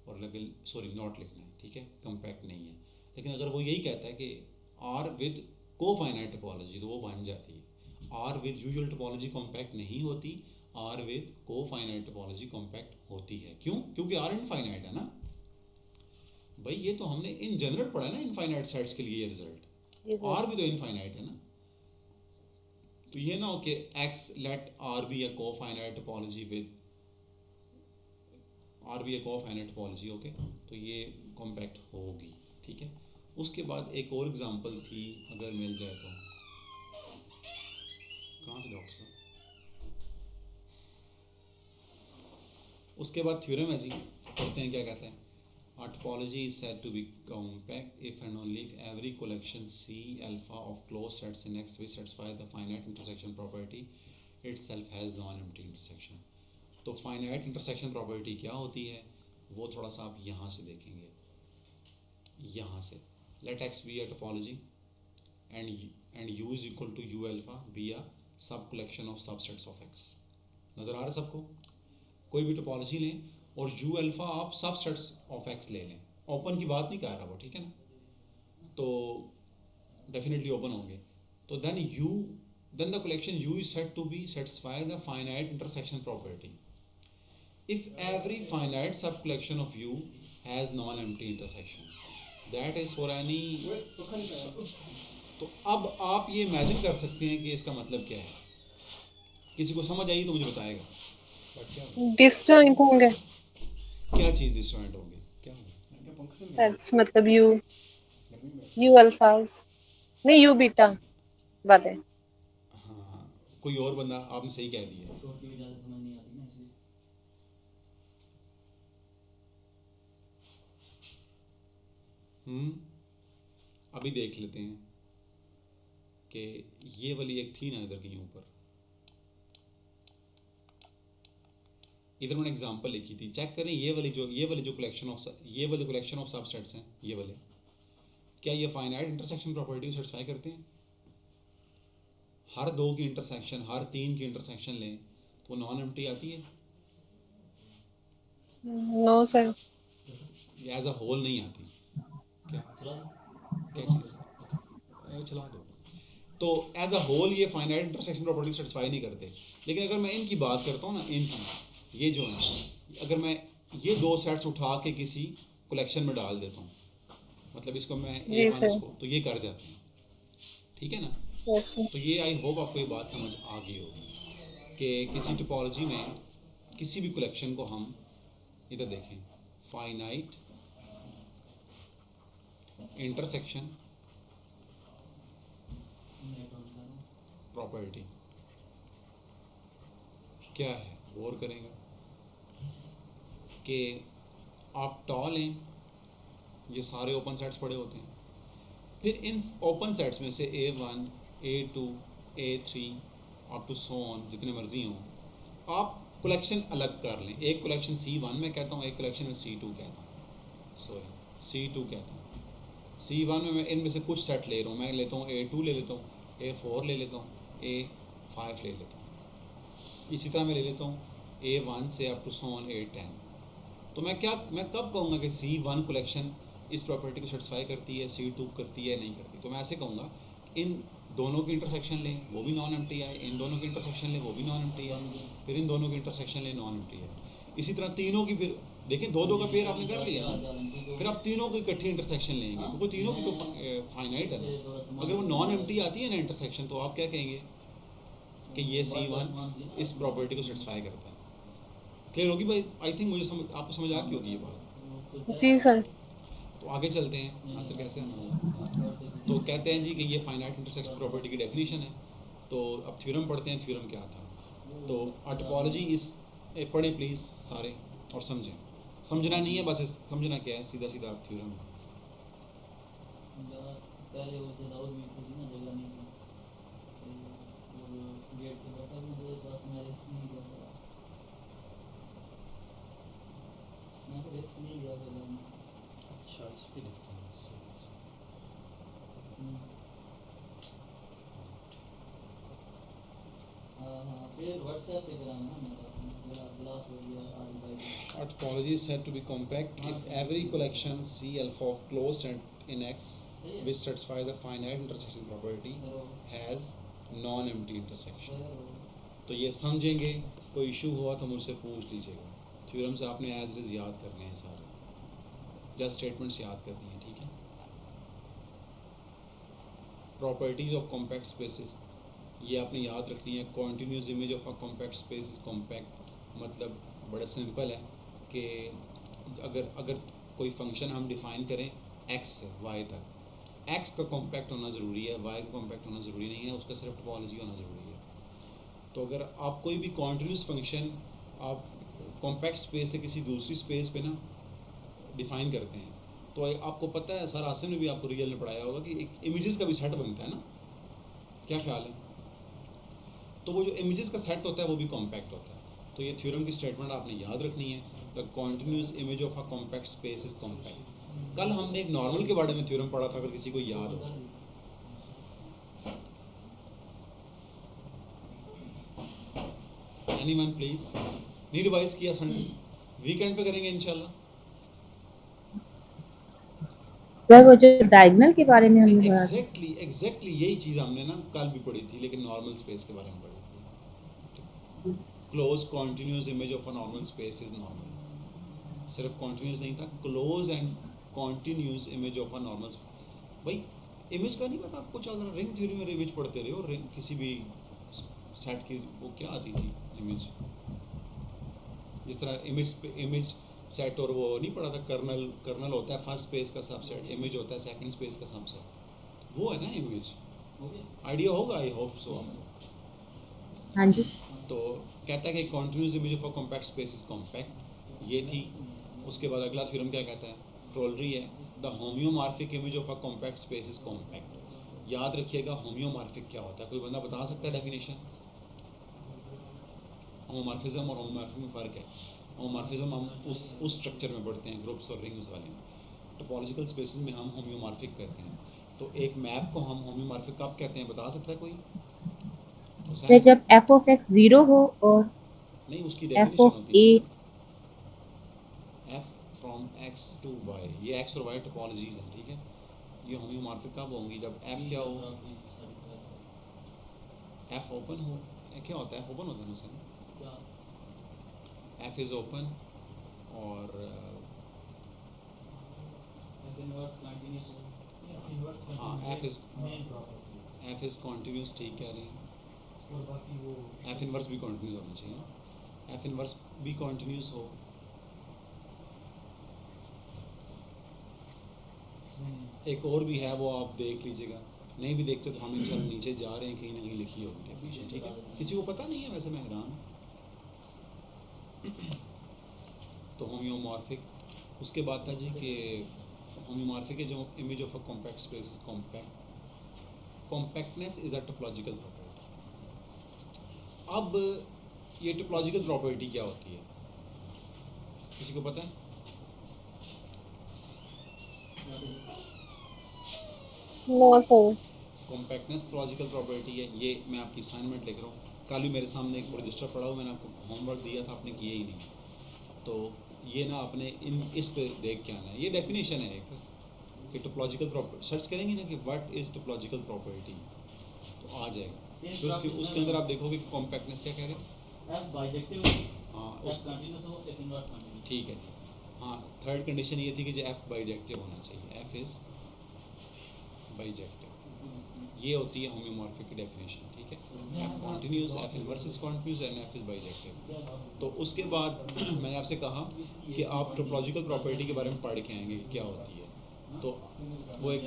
और लेकिन सॉरी नॉट लिखना है, ठीक है, कॉम्पैक्ट नहीं है। लेकिन अगर वो यही कहता है कि R with cofinite topology, तो वो बन जाती है। R with usual topology compact नहीं होती, R with cofinite topology compact होती है। क्यों? क्योंकि आर इनफाइनाइट है ना भाई, ये तो हमने इन जनरल पढ़ा है ना इनफाइनाइट सेट्स के लिए ये रिजल्ट, जी सर। आर भी तो इनफाइनाइट है ना। तो ये ना हो कि X let R be a cofinite topology with R be a cofinite topology, okay, तो ये कॉम्पैक्ट होगी, ठीक है। उसके बाद एक और एग्जांपल थी, अगर मिल जाए तो, कहाँ थे डॉक्टर साहब? उसके बाद थ्योरम है जी, पढ़ते हैं क्या कहते हैं। A topology is said to be compact if and only if every collection C alpha of closed sets in X which satisfy the finite intersection property itself has non-empty intersection। तो finite intersection property क्या होती है, वो थोड़ा सा आप यहाँ से देखेंगे, यहाँ से let X be a topology and U is equal to U alpha be a सब collection of subsets of x. नज़र आ रहा है सबको? कोई भी टोपोलॉजी लें और यू अल्फ़ा आप सबसेट्स ऑफ एक्स ले लें, ओपन की बात नहीं कर रहा वो, ठीक है ना, तो डेफिनेटली ओपन होंगे। तो then the collection U is set to be satisfy the finite intersection property if every finite sub collection of U has non-empty intersection, that is for any। तो अब आप ये इमेजिन कर सकते हैं कि इसका मतलब क्या है। किसी को समझ आई तो मुझे बताएगा। डिसजॉइंट होंगे, क्या चीज़ डिस्जॉइंट होगी? क्या होगी? दैट्स मतलब यू अल्फाज नहीं यू बीटा वाले। हाँ, कोई और बंदा, आपने सही कह दिया। अभी देख लेते हैं कि ये वाली एक थी ना इधर कहीं ऊपर, इधर मैंने एग्जांपल लिखी थी, चेक करें ये वाली जो कलेक्शन ऑफ सबसेट्स हैं, ये वाले, क्या ये फाइनाइट इंटरसेक्शन प्रॉपर्टी को सेटिस्फाई करते हैं? हर दो की इंटरसेक्शन, हर तीन की इंटरसेक्शन लें तो नॉन एम्प्टी आती है? No sir, as a whole नहीं आती। क्या चीज़? चला दो। तो एज अ होल ये फाइनाइट इंटरसेक्शन प्रॉपर्टी सेटिस्फाई नहीं करते। लेकिन अगर मैं इनकी बात करता हूँ ना, इनकी ये जो है, अगर मैं ये दो सेट्स उठा के किसी कलेक्शन में डाल देता हूँ, मतलब इसको मैं जी A1 सर, इसको, तो ये कर जाते हैं, ठीक है ना। यस सर, तो ये आई होप आपको ये बात समझ आ गई होगी कि किसी टोपोलॉजी में किसी भी कलेक्शन को हम इधर देखें, फाइनाइट इंटरसेक्शन प्रॉपर्टी क्या है, गौर करेंगे कि आप टॉल हैं, ये सारे ओपन सेट्स पड़े होते हैं, फिर इन ओपन सेट्स में से A1, A2, A3 up to so on, जितने मर्जी हों, आप कलेक्शन अलग कर लें। एक कलेक्शन C1 में कहता हूँ, एक कलेक्शन में C2 कहता हूँ, C2 कहता हूँ। C1 में मैं इनमें से कुछ सेट ले रहा हूँ, मैं लेता हूँ A2 ले लेता हूँ, A4 ले लेता हूँ, A5 ले लेता हूँ। इसी तरह मैं ले लेता हूँ A1 से up to so on A10। तो मैं कब कहूँगा कि C1 कलेक्शन इस प्रॉपर्टी को सेटिस्फाई करती है, C2 करती है, नहीं करती? तो मैं ऐसे कहूँगा, इन दोनों की इंटरसेक्शन लें, वो भी नॉन एम्प्टी आए, इन दोनों की इंटरसेक्शन लें, वो भी नॉन एम्प्टी आए, फिर इन दोनों की इंटरसेक्शन लें, नॉन एम्प्टी आए। इसी तरह तीनों की, फिर देखें दो का पेयर आपने कर लिया, फिर आप तीनों की इकट्ठी इंटरसेक्शन लेंगे, क्योंकि तीनों की तो फाइनाइट है ना। अगर वो नॉन एम्प्टी आती है ना इंटरसेक्शन, तो आप क्या कहेंगे कि ये C1 इस प्रॉपर्टी को सेटिस्फाई करता है। क्लियर होगी भाई? आई थिंक मुझे आपको समझ आ गई होगी ये बात। जी सर, तो आगे चलते हैं, आंसर कैसे आना होगा। तो कहते हैं जी कि ये फाइनाइट इंटरसेक्शन प्रॉपर्टी की डेफिनेशन है। तो अब थ्योरम पढ़ते हैं, थ्योरम क्या था। तो टोपोलॉजी इस पढ़ें प्लीज़ सारे और समझें। समझना नहीं है, बस समझना क्या है, सीधा सीधा थ्योरम है। अच्छा, इस पे लिखते हैं। A topology is said to be compact if every collection C alpha of closed set in X which satisfy the finite intersection property has non-empty intersection। तो ये समझेंगे, कोई इशू हुआ तो मुझसे पूछ लीजिएगा। थ्योरम से आपने एज इट इज याद करने हैं सारे, जस्ट स्टेटमेंट्स याद करनी है, ठीक है। प्रॉपर्टीज ऑफ कॉम्पैक्ट स्पेसेस, ये आपने याद रखनी है। Continuous image of a compact space is compact, मतलब बड़ा सिंपल है कि अगर कोई फंक्शन हम डिफ़ाइन करें x से y तक, x का कॉम्पैक्ट होना ज़रूरी है, y का कॉम्पैक्ट होना ज़रूरी नहीं है, उसका सिर्फ टोपोलॉजी होना ज़रूरी है। तो अगर आप कोई भी कॉन्टीन्यूस फंक्शन आप कॉम्पैक्ट स्पेस से किसी दूसरी स्पेस पे ना डिफ़ाइन करते हैं, तो आपको पता है, सर आसिम ने भी आपको रियल में पढ़ाया होगा कि एक इमेजेस का भी सेट बनता है ना, क्या ख्याल है? तो वो जो इमेजेस का सेट होता है वो भी कॉम्पैक्ट होता है। तो ये थ्योरम की स्टेटमेंट आपने याद रखनी है, the continuous image of a compact space is compact. कल हमने एक नॉर्मल के बारे में थ्योरम पढ़ा था, अगर किसी को याद हो। Anyone please? नहीं रिवाइज किया संडे, वीकेंड पे करेंगे इंशाल्लाह। सर वो जो डायगोनल के बारे में हमने पढ़ा था, एग्जैक्टली यही चीज़ हमने ना कल भी पढ़ी थी, लेकिन नॉर्मल स्पेस के बारे में पढ़ी थी। Close continuous image of a normal space is normal. सिर्फ कॉन्टिन्यूस नहीं था, close and continuous image of a normal. भाई इमेज का नहीं पता आपको चल रहा, रिंग थ्योरी में इमेज पढ़ते रहे हो, रिंग किसी भी सेट की वो क्या आती थी इमेज, जिस तरह इमेज सेट, और वो नहीं पढ़ा था कर्नल होता है फर्स्ट स्पेस का सबसेट, इमेज होता है सेकंड स्पेस का सबसेट, वो है ना इमेज। आइडिया होगा, आई होप सो आपको। हाँ जी। तो कहता है कि continuous image of a compact space is compact, ये थी। उसके बाद अगला थ्योरम क्या कहता है, क्रोलरी है, the homeomorphic image of a compact space is compact. याद रखिएगा होम्योमॉर्फिक क्या होता है, कोई बंदा बता सकता है डेफिनेशन? होमोमॉर्फिज्म और होमोमॉर्फिक में फ़र्क है। होमोमॉर्फिज्म हम उस स्ट्रक्चर में पढ़ते हैं, ग्रुप्स और रिंग्स वाले में। टोपोलॉजिकल स्पेसेस में हम होम्योमॉर्फिक कहते हैं। तो एक मैप को हम होम्योमॉर्फिक कब कहते हैं, बता सकता है कोई? तो जब एफ ऑफ एक्स 0 हो और नहीं, उसकी एफ डेफिनेशन ऑफ होती ए, है F from X to Y, ये एक्स और वाई टोपोलॉजीज हैं, ठीक है। ये होम्योमॉर्फिक कब होंगी, जब एफ क्या हो, एफ ओपन हो। क्या होता है, एफ ओपन होता है ना उसे, एफ इज़ ओपन और हाँ एफ इज़ कॉन्टिन्यूस, ठीक कह रहे हैं। एफ इनवर्स भी कॉन्टिन्यूस होना चाहिए, एफ इनवर्स भी कॉन्टिन्यूस हो। एक और भी है, वो आप देख लीजिएगा, नहीं भी देखते तो हम इंशाल्लाह नीचे जा रहे हैं, कहीं ना कहीं लिखी होगी डेफिनेशन, ठीक है। किसी को पता नहीं है वैसे, मैं हैरान। तो होम्योमॉर्फिक, उसके बाद था जी कि होम्योमॉर्फिक है जो image of a compact space is compact, compactness is a topological property. अब ये टोपोलॉजिकल प्रॉपर्टी क्या होती है, किसी को पता है? No sir. Compactness topological property है, ये मैं आपकी असाइनमेंट लिख रहा हूँ। कल भी मेरे सामने एक रजिस्टर पड़ा हुआ, मैंने आपको होमवर्क दिया था, आपने किया ही नहीं। तो ये ना आपने इस पे देख के आना है, ये डेफिनेशन है एक कि टोपोलॉजिकल प्रॉपर्टी, सर्च करेंगे ना कि व्हाट इज़ टोपोलॉजिकल प्रॉपर्टी, तो आ जाएगा। तो उसके अंदर आप देखोगे कि कॉम्पैक्टनेस क्या कह रहे हैं। हाँ ठीक है जी। हाँ थर्ड कंडीशन ये थी कि जो एफ बाइजेक्टिव होना चाहिए, एफ इज़ बाइजेक्टिव, ये होती है होम्योमॉर्फिक की डेफिनेशन, ठीक है। F continuous, F inverse is continuous and F is bijective. तो उसके बाद मैंने आपसे कहा कि आप टोपोलॉजिकल प्रॉपर्टी के बारे में पढ़ के आएंगे कि क्या होती है। तो वो एक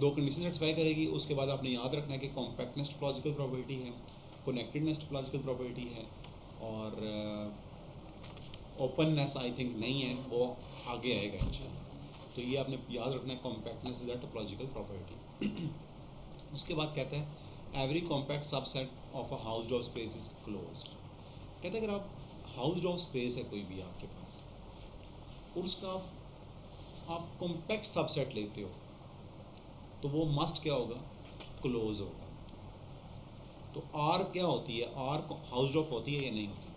दो कंडीशन सेटिस्फाई करेगी। उसके बाद आपने याद रखना है कि कॉम्पैक्टनेस टोपोलॉजिकल प्रॉपर्टी है, कनेक्टेडनेस टोपोलॉजिकल प्रॉपर्टी है, और ओपननेस आई थिंक नहीं है, वो आगे आएगा इंशाल्लाह। तो ये आपने याद रखना है, compactness is a topological property. उसके बाद कहता है every compact subset of a Hausdorff space is closed. कहता है अगर आप हाउस्ड ऑफ स्पेस है कोई भी आपके पास, और उसका आप कॉम्पैक्ट सबसेट लेते हो, तो वो मस्ट क्या होगा, क्लोज होगा। तो आर क्या होती है, आर हाउस्ड ऑफ होती है या नहीं होती?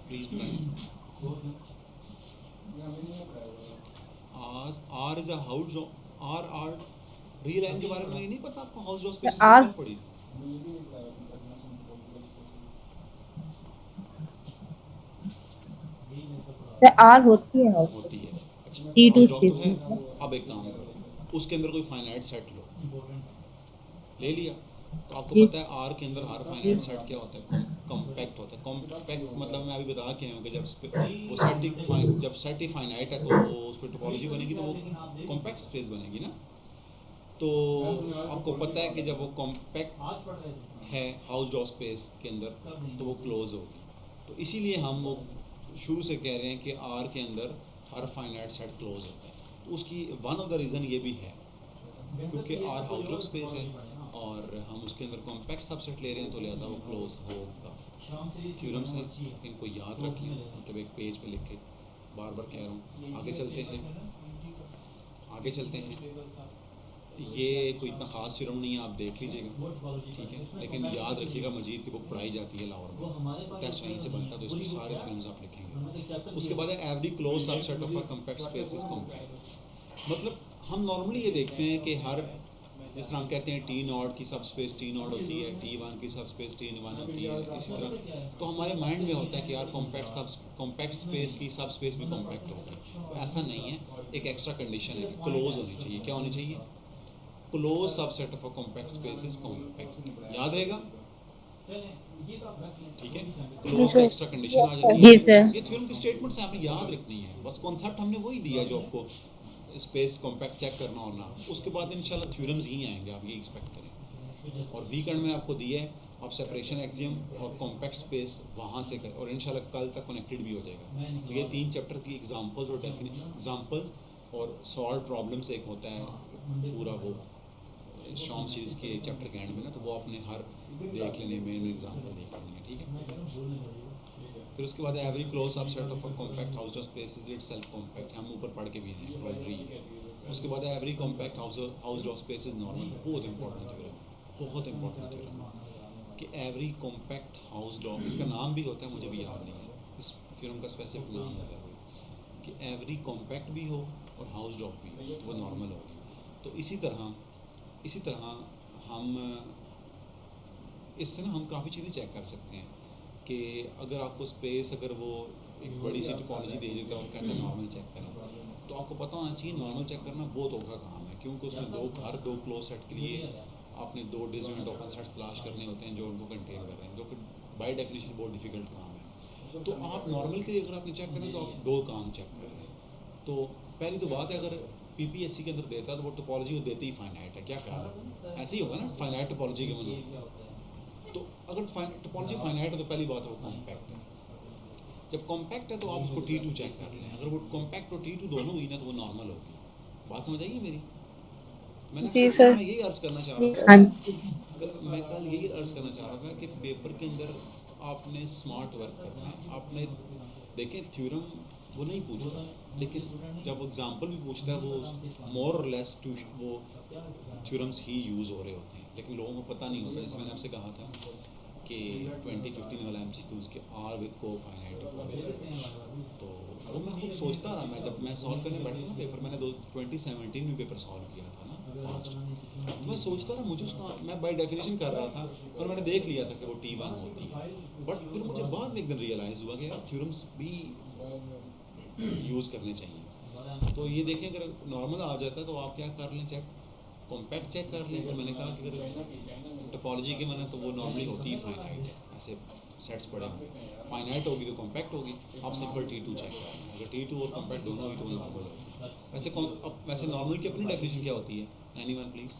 प्लीज बताएं। R is a Hausdorff R real line के बारे में नहीं पता आपको, हाउस ऑफ स्पेस आर कब पढ़ी? आर होती है हाउस होती है। अच्छा टी टू हाउस ऑफ तो है। स्पेस। अब एक काम करो, उसके अंदर कोई फाइनाइट सेट लो, ले लिया, तो आपको जी पता है आर के अंदर हर फाइनाइट सेट क्या होता है, कॉम्पैक्ट होता है। कॉम्पैक्ट मतलब मैं अभी बता के हूँ कि जब सेट ही फाइनाइट है तो वो उस पर टोपोलॉजी बनेगी, तो वो कॉम्पैक्ट स्पेस बनेगी ना। तो आपको पता है कि जब वो कॉम्पैक्ट है हाउस ऑफ स्पेस के अंदर, तो वो क्लोज होगी। तो इसीलिए हम वो शुरू से कह रहे हैं कि आर के अंदर हर फाइनाइट सेट क्लोज होता है। तो उसकी वन ऑफ द रीज़न ये भी है क्योंकि आर हाउस ऑफ स्पेस है और हम उसके अंदर कॉम्पैक्ट सबसेट ले रहे हैं, तो लिहाजा वो क्लोज होगा। थ्योरम्स हैं, इनको याद रख लें, मतलब एक पेज पे लिख के, बार बार कह रहा हूँ। आगे चलते हैं। ये कोई इतना ख़ास थ्योरम नहीं है, आप देख लीजिएगा, ठीक है। लेकिन याद रखिएगा मजीद की बुक पढ़ाई जाती है लाहौर में, टेस्ट वहीं से बनता है, तो इसके सारे थ्योरम्स आप लिखेंगे। उसके बाद है every close subset of a compact space is compact. मतलब हम नॉर्मली ये देखते हैं कि हर, जिस तरह हम कहते हैं टी नॉट की सब स्पेस टी नॉट होती है, टी वन की सब स्पेस टी वन होती है, इसी तरह तो हमारे माइंड में होता है कि यार कॉम्पैक्ट स्पेस की सब स्पेस भी कॉम्पैक्ट होगी। ऐसा नहीं है, एक एक्स्ट्रा कंडीशन है कि क्लोज होनी चाहिए। क्या होनी चाहिए? Close subset of a compact space is compact. याद रहेगा, ठीक है। जी क्लोज का सर। एक्स्ट्रा कंडीशन आ जाती जी है। सर। ये थ्योरम की स्टेटमेंट्स आपने याद रखनी है, बस कॉन्सेप्ट हमने वही दिया जो आपको स्पेस कॉम्पैक्ट चेक करना और ना, उसके बाद इंशाल्लाह थ्योरम्स ही आएंगे, आप ये एक्सपेक्ट करें। और वीकेंड में आपको दिया है, आप सेपरेशन एक्सियम और कॉम्पैक्ट स्पेस वहाँ से करें, और इंशाल्लाह कल तक कनेक्टेड भी हो जाएगा। तो ये 3 चैप्टर की एग्जांपल्स और एग्जांपल्स और सॉल्व प्रॉब्लम्स एक होता है पूरा वो शॉम सीरीज़ के चैप्टर के एंड में ना, तो वो आपने हर देख लेने में एग्जांपल देख लेनी है, ठीक है। फिर उसके बाद every close subset of a compact house dot space is itself compact, हम ऊपर पढ़ के भी हैं ट्री। उसके बाद every compact house dot space is normal. बहुत इंपॉर्टेंट थ्योरम, बहुत इंपॉर्टेंट थ्योरम कि एवरी कॉम्पैक्ट हाउस डॉग, इसका नाम भी होता है, मुझे भी याद नहीं है इस थ्योरम का स्पेसिफिक नाम होता है कि एवरी कॉम्पैक्ट भी हो और हाउस डॉग भी हो, वो नॉर्मल होगी। तो इसी तरह हम इससे ना हम काफ़ी चीज़ें चेक कर सकते हैं कि अगर आपको स्पेस, अगर वो एक बड़ी सी टोपोलॉजी दे देता है और कहते हैं नॉर्मल चेक करें, तो आपको पता होना चाहिए नॉर्मल चेक करना बहुत औखा काम है, क्योंकि उसमें हर दो क्लोज सेट के लिए आपने 2 डिसजॉइंट ओपन सेट्स तलाश करने होते हैं जो उनको कंटेन कर रहे हैं, जो कि बाय डेफिनेशन बहुत डिफिकल्ट काम है। तो आप नॉर्मल के लिए अगर आपने चेक करें तो आप 2 काम चेक कर रहे हैं। तो पहली तो बात है, अगर पीपीएससी के अंदर देता है तो वो टोपोलॉजी वो देते ही फाइनाइट है, क्या ख्याल है? ऐसे ही होगा ना, फाइनाइट टोपोलॉजी के मन। तो अगर टोपोलॉजी फाइनाइट है तो पहली बात है वो कॉम्पैक्ट है। जब कॉम्पैक्ट है तो आप उसको T2 चेक कर लें, अगर वो कॉम्पैक्ट और T2 दोनों हुई ना तो वो नॉर्मल होगी। बात समझ आइए मेरी? मैंने जी कल सर। मैं यही अर्ज करना चाह जी रहा हाँ था, जी। मैं कल यही अर्ज करना चाह रहा था कि पेपर के अंदर आपने स्मार्ट वर्क करना है। आपने देखें थ्योरम वो नहीं पूछता, लेकिन जब वो एग्जाम्पल भी पूछता है वो मोर और लेस वो थ्योरम्स ही यूज़ हो रहे होते हैं, लेकिन लोगों को पता नहीं होता। जैसे मैंने आपसे कहा था कि 2015 वाला MCQs के आर विद को फाइनाइट, तो वो मैं खुद सोचता रहा, मैं जब मैं सॉल्व करने बैठा था पेपर, मैंने 2017 में पेपर सॉल्व किया था ना लास्ट, तो मैं सोचता रहा, मुझे उसका मैं बाय डेफिनेशन कर रहा था और मैंने देख लिया था कि वो T1 होती है, बट फिर मुझे बाद में एक दिन रियलाइज़ हुआ कि यार थ्योरम्स भी यूज़ करने चाहिए। तो ये देखें, अगर नॉर्मल आ जाता है तो आप क्या कर लें, चेक कॉम्पैक्ट चेक कर लें। तो मैंने कहा कि अगर टोपोलॉजी के माने तो वो नॉर्मली होती है फाइनाइट है, ऐसे सेट्स पड़े होंगे, फाइनाइट होगी तो कॉम्पैक्ट होगी, आप सिंपल T2 चेक कर लें। अगर T2 और कॉम्पैक्ट दोनों हुई तो वो नॉर्मल होगी। वैसे नॉर्मल की अपनी डेफिनेशन क्या होती है? Anyone please?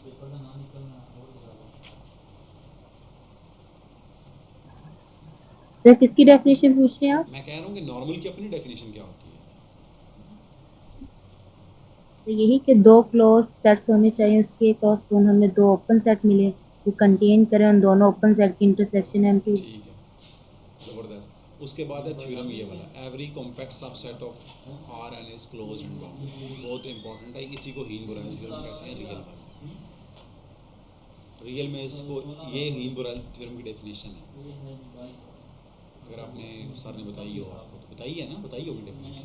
सर किसकी डेफिनेशन पूछ रहे हैं आप? मैं कह रहा हूँ कि नॉर्मल की अपनी डेफिनेशन क्या होती है? तो यही कि 2 क्लोज सेट्स होने चाहिए, उसके कॉरस्पॉन्ड हमें 2 ओपन सेट मिले जो कंटेन करें उन दोनों ओपन सेट की इंटरसेक्शन है M2। ठीक है, ज़बरदस्त। उसके बाद है थ्योरम ये वाला, every compact subset of Rn is closed and bound. बहुत इंपॉर्टेंट है, इसी को हीन बुराइल थ्योरम कहते हैं, रियल वाला। रियल में इसको ये हीन बुराइल थ्योरम की डेफिनेशन है। अगर आपने सर ने बताई हो आपको तो बताई है ना, बताई होगी definition.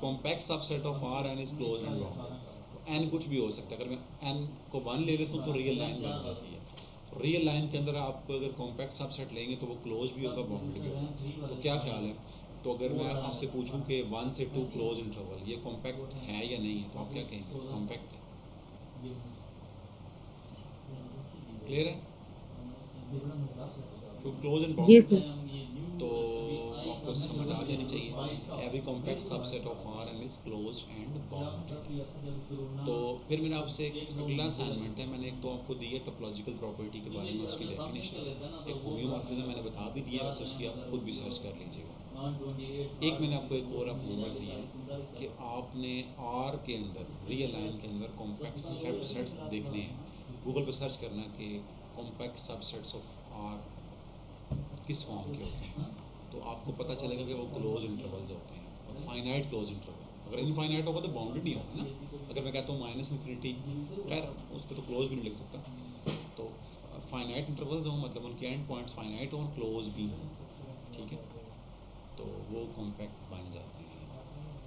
Compact subset of Rn is closed and bound. N कुछ भी हो सकता है, अगर मैं एन को 1 ले लेता हूँ तो रियल लाइन बन जाती है। रियल लाइन के अंदर आप अगर कॉम्पैक्ट सबसेट लेंगे तो वो क्लोज भी होगा, बाउंडेड भी होगा। तो क्या ख्याल है? तो अगर मैं आपसे पूछूं कि 1 से 2 क्लोज इंटरवल ये कॉम्पैक्ट है या नहीं है, तो आप क्या कहेंगे? कॉम्पैक्ट है। क्लियर है? तो क्लोज एंड जी बाउंडेड सर। तो आपको समझ आ जानी चाहिए। Every compact subset of Rn is closed and bounded. तो फिर मेरा आपसे एक अगला असाइनमेंट है, मैंने एक तो आपको दी है टोपोलॉजिकल प्रॉपर्टी के बारे में, उसकी डेफिनेशन, एक होम्योमॉर्फिज्म मैंने बता भी दिया है, वैसे उसकी आप खुद भी सर्च कर लीजिएगा। एक मैंने आपको एक और होमवर्क दिया है कि आपने R के अंदर, रियल लाइन के अंदर कॉम्पैक्ट सबसेट्स देखने हैं। गूगल पर सर्च करना कि कॉम्पैक्ट सबसेट्स ऑफ R किस फॉर्म के होते हैं, तो आपको पता चलेगा कि वो क्लोज इंटरवल्स होते हैं और फाइनाइट क्लोज इंटरवल। अगर इनफाइनाइट होगा तो बाउंडेड नहीं होगा ना। अगर मैं कहता हूँ माइनस इन्फिनिटी, खैर उस पर तो क्लोज भी नहीं लिख सकता। तो फाइनाइट इंटरवल्स हों मतलब उनके एंड पॉइंट्स फाइनाइट हों और क्लोज भी हों, ठीक है, तो वो कॉम्पैक्ट बन जाते हैं।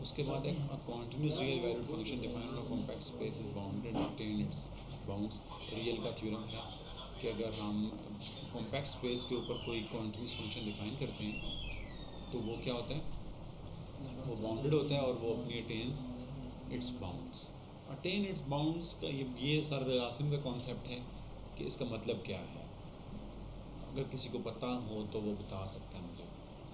उसके बाद एक continuous real valued function define on compact space is bounded retain its bounds. Real का थ्योरम है कि अगर हम कॉम्पैक्ट स्पेस के ऊपर कोई कॉन्टिन्यूस फंक्शन डिफाइन करते हैं तो वो क्या होता है, वो बाउंडेड होता है और वो अपनी attains it's bounds. Attain it's bounds का ये सर आसिम का कॉन्सेप्ट है कि इसका मतलब क्या है। अगर किसी को पता हो तो वो बता सकता है मुझे।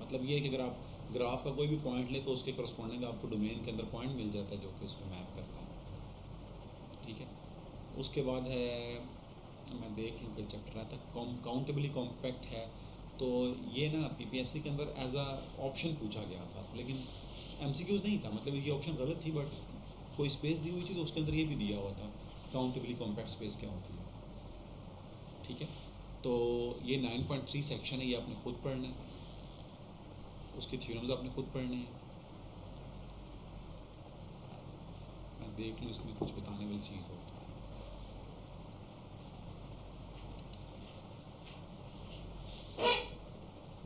मतलब ये है कि अगर आप ग्राफ का कोई भी पॉइंट ले तो उसके करस्पॉन्डिंग आपको डोमेन के अंदर पॉइंट मिल जाता है जो कि उसको मैप करता है, ठीक है। उसके बाद है, मैं देख लूँ कोई चैप्टर आता काउंटेबली कॉम्पैक्ट है, तो ये ना पीपीएससी के अंदर एज अ ऑप्शन पूछा गया था, लेकिन एमसीक्यूज नहीं था, मतलब ये ऑप्शन गलत थी, बट कोई स्पेस दी हुई थी तो उसके अंदर ये भी दिया हुआ था काउंटेबली कॉम्पैक्ट स्पेस क्या होती है, ठीक है। तो ये 9.3 सेक्शन है, ये आपने खुद पढ़ना है, उसके थ्योरम्स आपने खुद पढ़ने हैं। मैं देख लूँ इसमें कुछ बताने वाली चीज़ हो तो।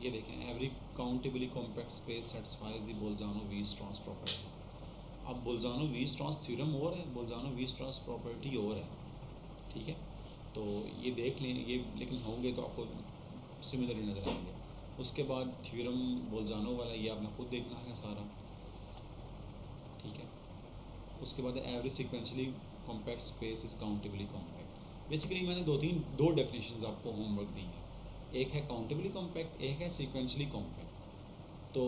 ये देखें, every countably compact space satisfies the Bolzano Weierstrass property. अब बोल्जानो वीट-स्ट्रॉस थ्योरम और है, बोल्जानो वीट-स्ट्रॉस प्रॉपर्टी और है, ठीक है। तो ये देख लें, ये लेकिन होंगे तो आपको सिमिलर नज़र आएंगे। उसके बाद थ्योरम बोल्जानो वाला ये आपने खुद देखना है सारा, ठीक है। उसके बाद average sequentially compact space is countably compact. Basically मैंने दो डेफिनेशंस आपको होमवर्क दी हैं, एक है काउंटेबली कॉम्पैक्ट, एक है सीक्वेंशली कॉम्पैक्ट। तो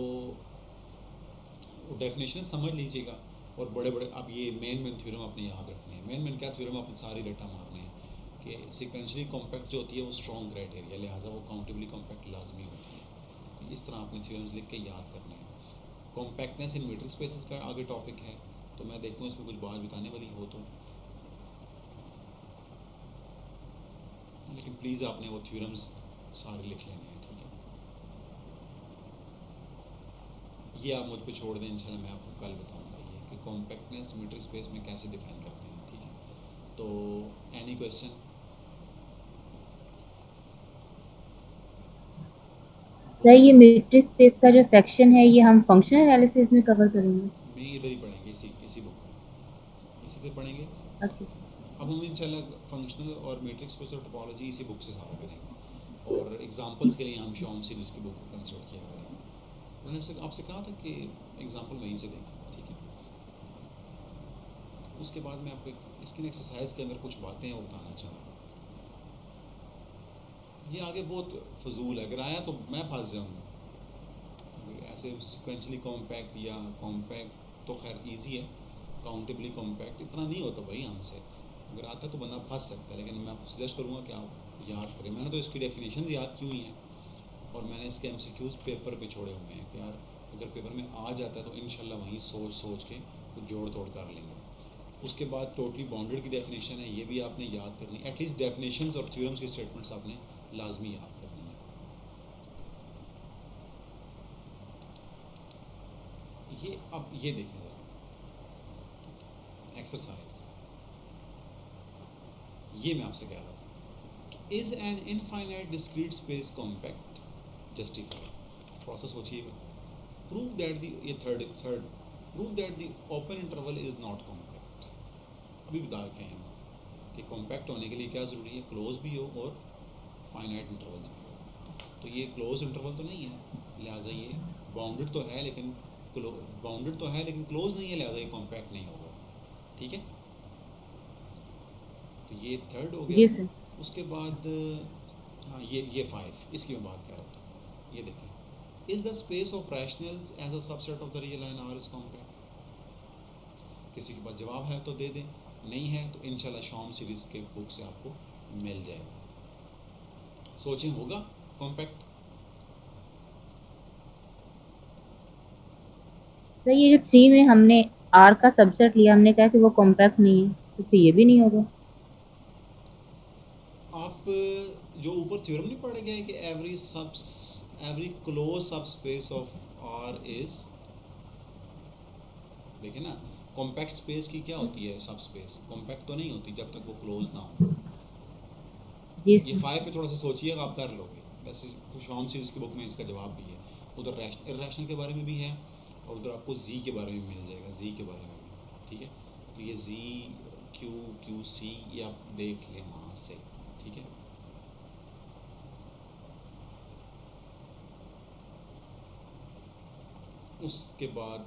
वो डेफिनेशन समझ लीजिएगा और बड़े बड़े अब ये मेन थ्योरम आपने याद रखने हैं। मेन क्या थ्योरम आपने सारी रटा मारने हैं कि सीक्वेंशली कॉम्पैक्ट जो होती है वो स्ट्रॉन्ग क्राइटेरिया, लिहाजा वो काउंटेबली कॉम्पैक्ट लाजमी होती है। इस तरह आपने थ्योरम्स लिख के याद करने हैं। कॉम्पैक्टनेस इन मीट्रिक स्पेसेस का आगे टॉपिक है, तो मैं देखता हूँ इसमें कुछ बात बताने वाली हो तो, लेकिन प्लीज़ आपने वो थ्योरम्स सारे लिख लेने हैं, ठीक है। ये आप मुझ पे छोड़ दें, इंशाल्लाह मैं आपको कल बताऊंगा ये कि कॉम्पैक्टनेस मीट्रिक स्पेस में कैसे डिफाइन करते हैं, ठीक है। तो एनी क्वेश्चन? सर ये मीट्रिक स्पेस का जो सेक्शन है ये हम फंक्शनल एनालिसिस में कवर करेंगे? नहीं, इधर ही पढ़ेंगे, इसी बुक में, इसी से पढ़ेंगे। ओके। अब हम इंशाल्लाह फंक्शनल और मैट्रिक स्पेस और टोपोलॉजी इसी बुक से सारा करेंगे, और एग्जांपल्स के लिए हम शॉम सीरीज़ की बुक को कंसिडर किया करेंगे। मैंने आपसे कहा था कि एग्जांपल वहीं से देंगे, ठीक है। उसके बाद मैं आपको इसकी एक्सरसाइज के अंदर कुछ बातें और बताना चाह रहा हूँ। ये आगे बहुत फजूल है, अगर आया तो मैं फंस जाऊँगा। ऐसे सिक्वेंशली कॉम्पैक्ट या कॉम्पैक्ट तो खैर इजी है, काउंटेबली कॉम्पैक्ट इतना नहीं होता भाई हमसे, अगर आता तो बंदा फंस सकता है। लेकिन मैं आपको सजेस्ट करूँगा कि आप याद करें। मैंने तो इसकी डेफिनेशंस याद की हुई हैं और मैंने इसके एमसीक्यूज़ पेपर पे छोड़े हुए हैं कि यार अगर पेपर में आ जाता है तो इंशाल्लाह वहीं सोच के कुछ जोड़ तोड़ कर लेंगे। उसके बाद टोटली बाउंडेड की डेफिनेशन है, ये भी आपने याद करनी, एटलीस्ट डेफिनेशंस और थ्योरम्स के स्टेटमेंट्स आपने लाजमी याद करनी है। ये अब ये देखें ज़रा एक्सरसाइज, ये मैं आपसे कह रहा था, is an infinite discrete space compact justified. Process सोचिएगा। प्रूव दैट द ये third prove that the open interval is not compact. अभी बता के हैं कि कॉम्पैक्ट होने के लिए क्या ज़रूरी है, क्लोज भी हो और फाइनाइट इंटरवल्स भी हो। तो ये क्लोज इंटरवल तो नहीं है, लिहाजा ये बाउंडेड तो है लेकिन क्लोज नहीं है, लिहाजा ये कॉम्पैक्ट नहीं होगा, ठीक है। तो ये थर्ड हो जी गया। सर। उसके बाद हाँ ये 5 इसकी मैं बात कर रहा था। ये देखें, is the space of rationals as a subset of the real and R is compact. किसी के पास जवाब है तो दे दें, नहीं है तो इंशाल्लाह शॉम सीरीज़ के बुक से आपको मिल जाएगा। सोचें, होगा कॉम्पैक्ट? सर ये जो 3 में हमने आर का सबसेट लिया, हमने कहा कि वो कॉम्पैक्ट नहीं है, तो फिर ये भी नहीं होगा। आप जो ऊपर थ्योरम नहीं पढ़े गए कि एवरी क्लोज सब स्पेस ऑफ आर इज देखिए ना, कॉम्पैक्ट स्पेस की क्या होती है, सब स्पेस कॉम्पैक्ट तो नहीं होती जब तक वो क्लोज ना हो। जी ये सर। 5 पे थोड़ा सा सोचिएगा, आप कर लोगे। वैसे खुशहाम सीरीज़ की बुक में इसका जवाब भी है, उधर इर्रेशनल के बारे में भी है और उधर आपको जी के बारे में मिल जाएगा, जी के बारे में भी। ठीक है, तो ये जी क्यू क्यू सी ये आप देख लें वहाँ से। ठीक है, उसके बाद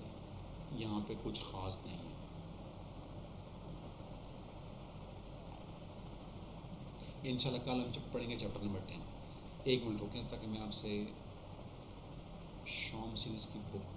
यहाँ पे कुछ ख़ास नहीं है। इंशाल्लाह कल हम पढ़ेंगे चैप्टर नंबर 10। एक मिनट रुकें ताकि मैं आपसे शॉम सीरीज़ की बुक,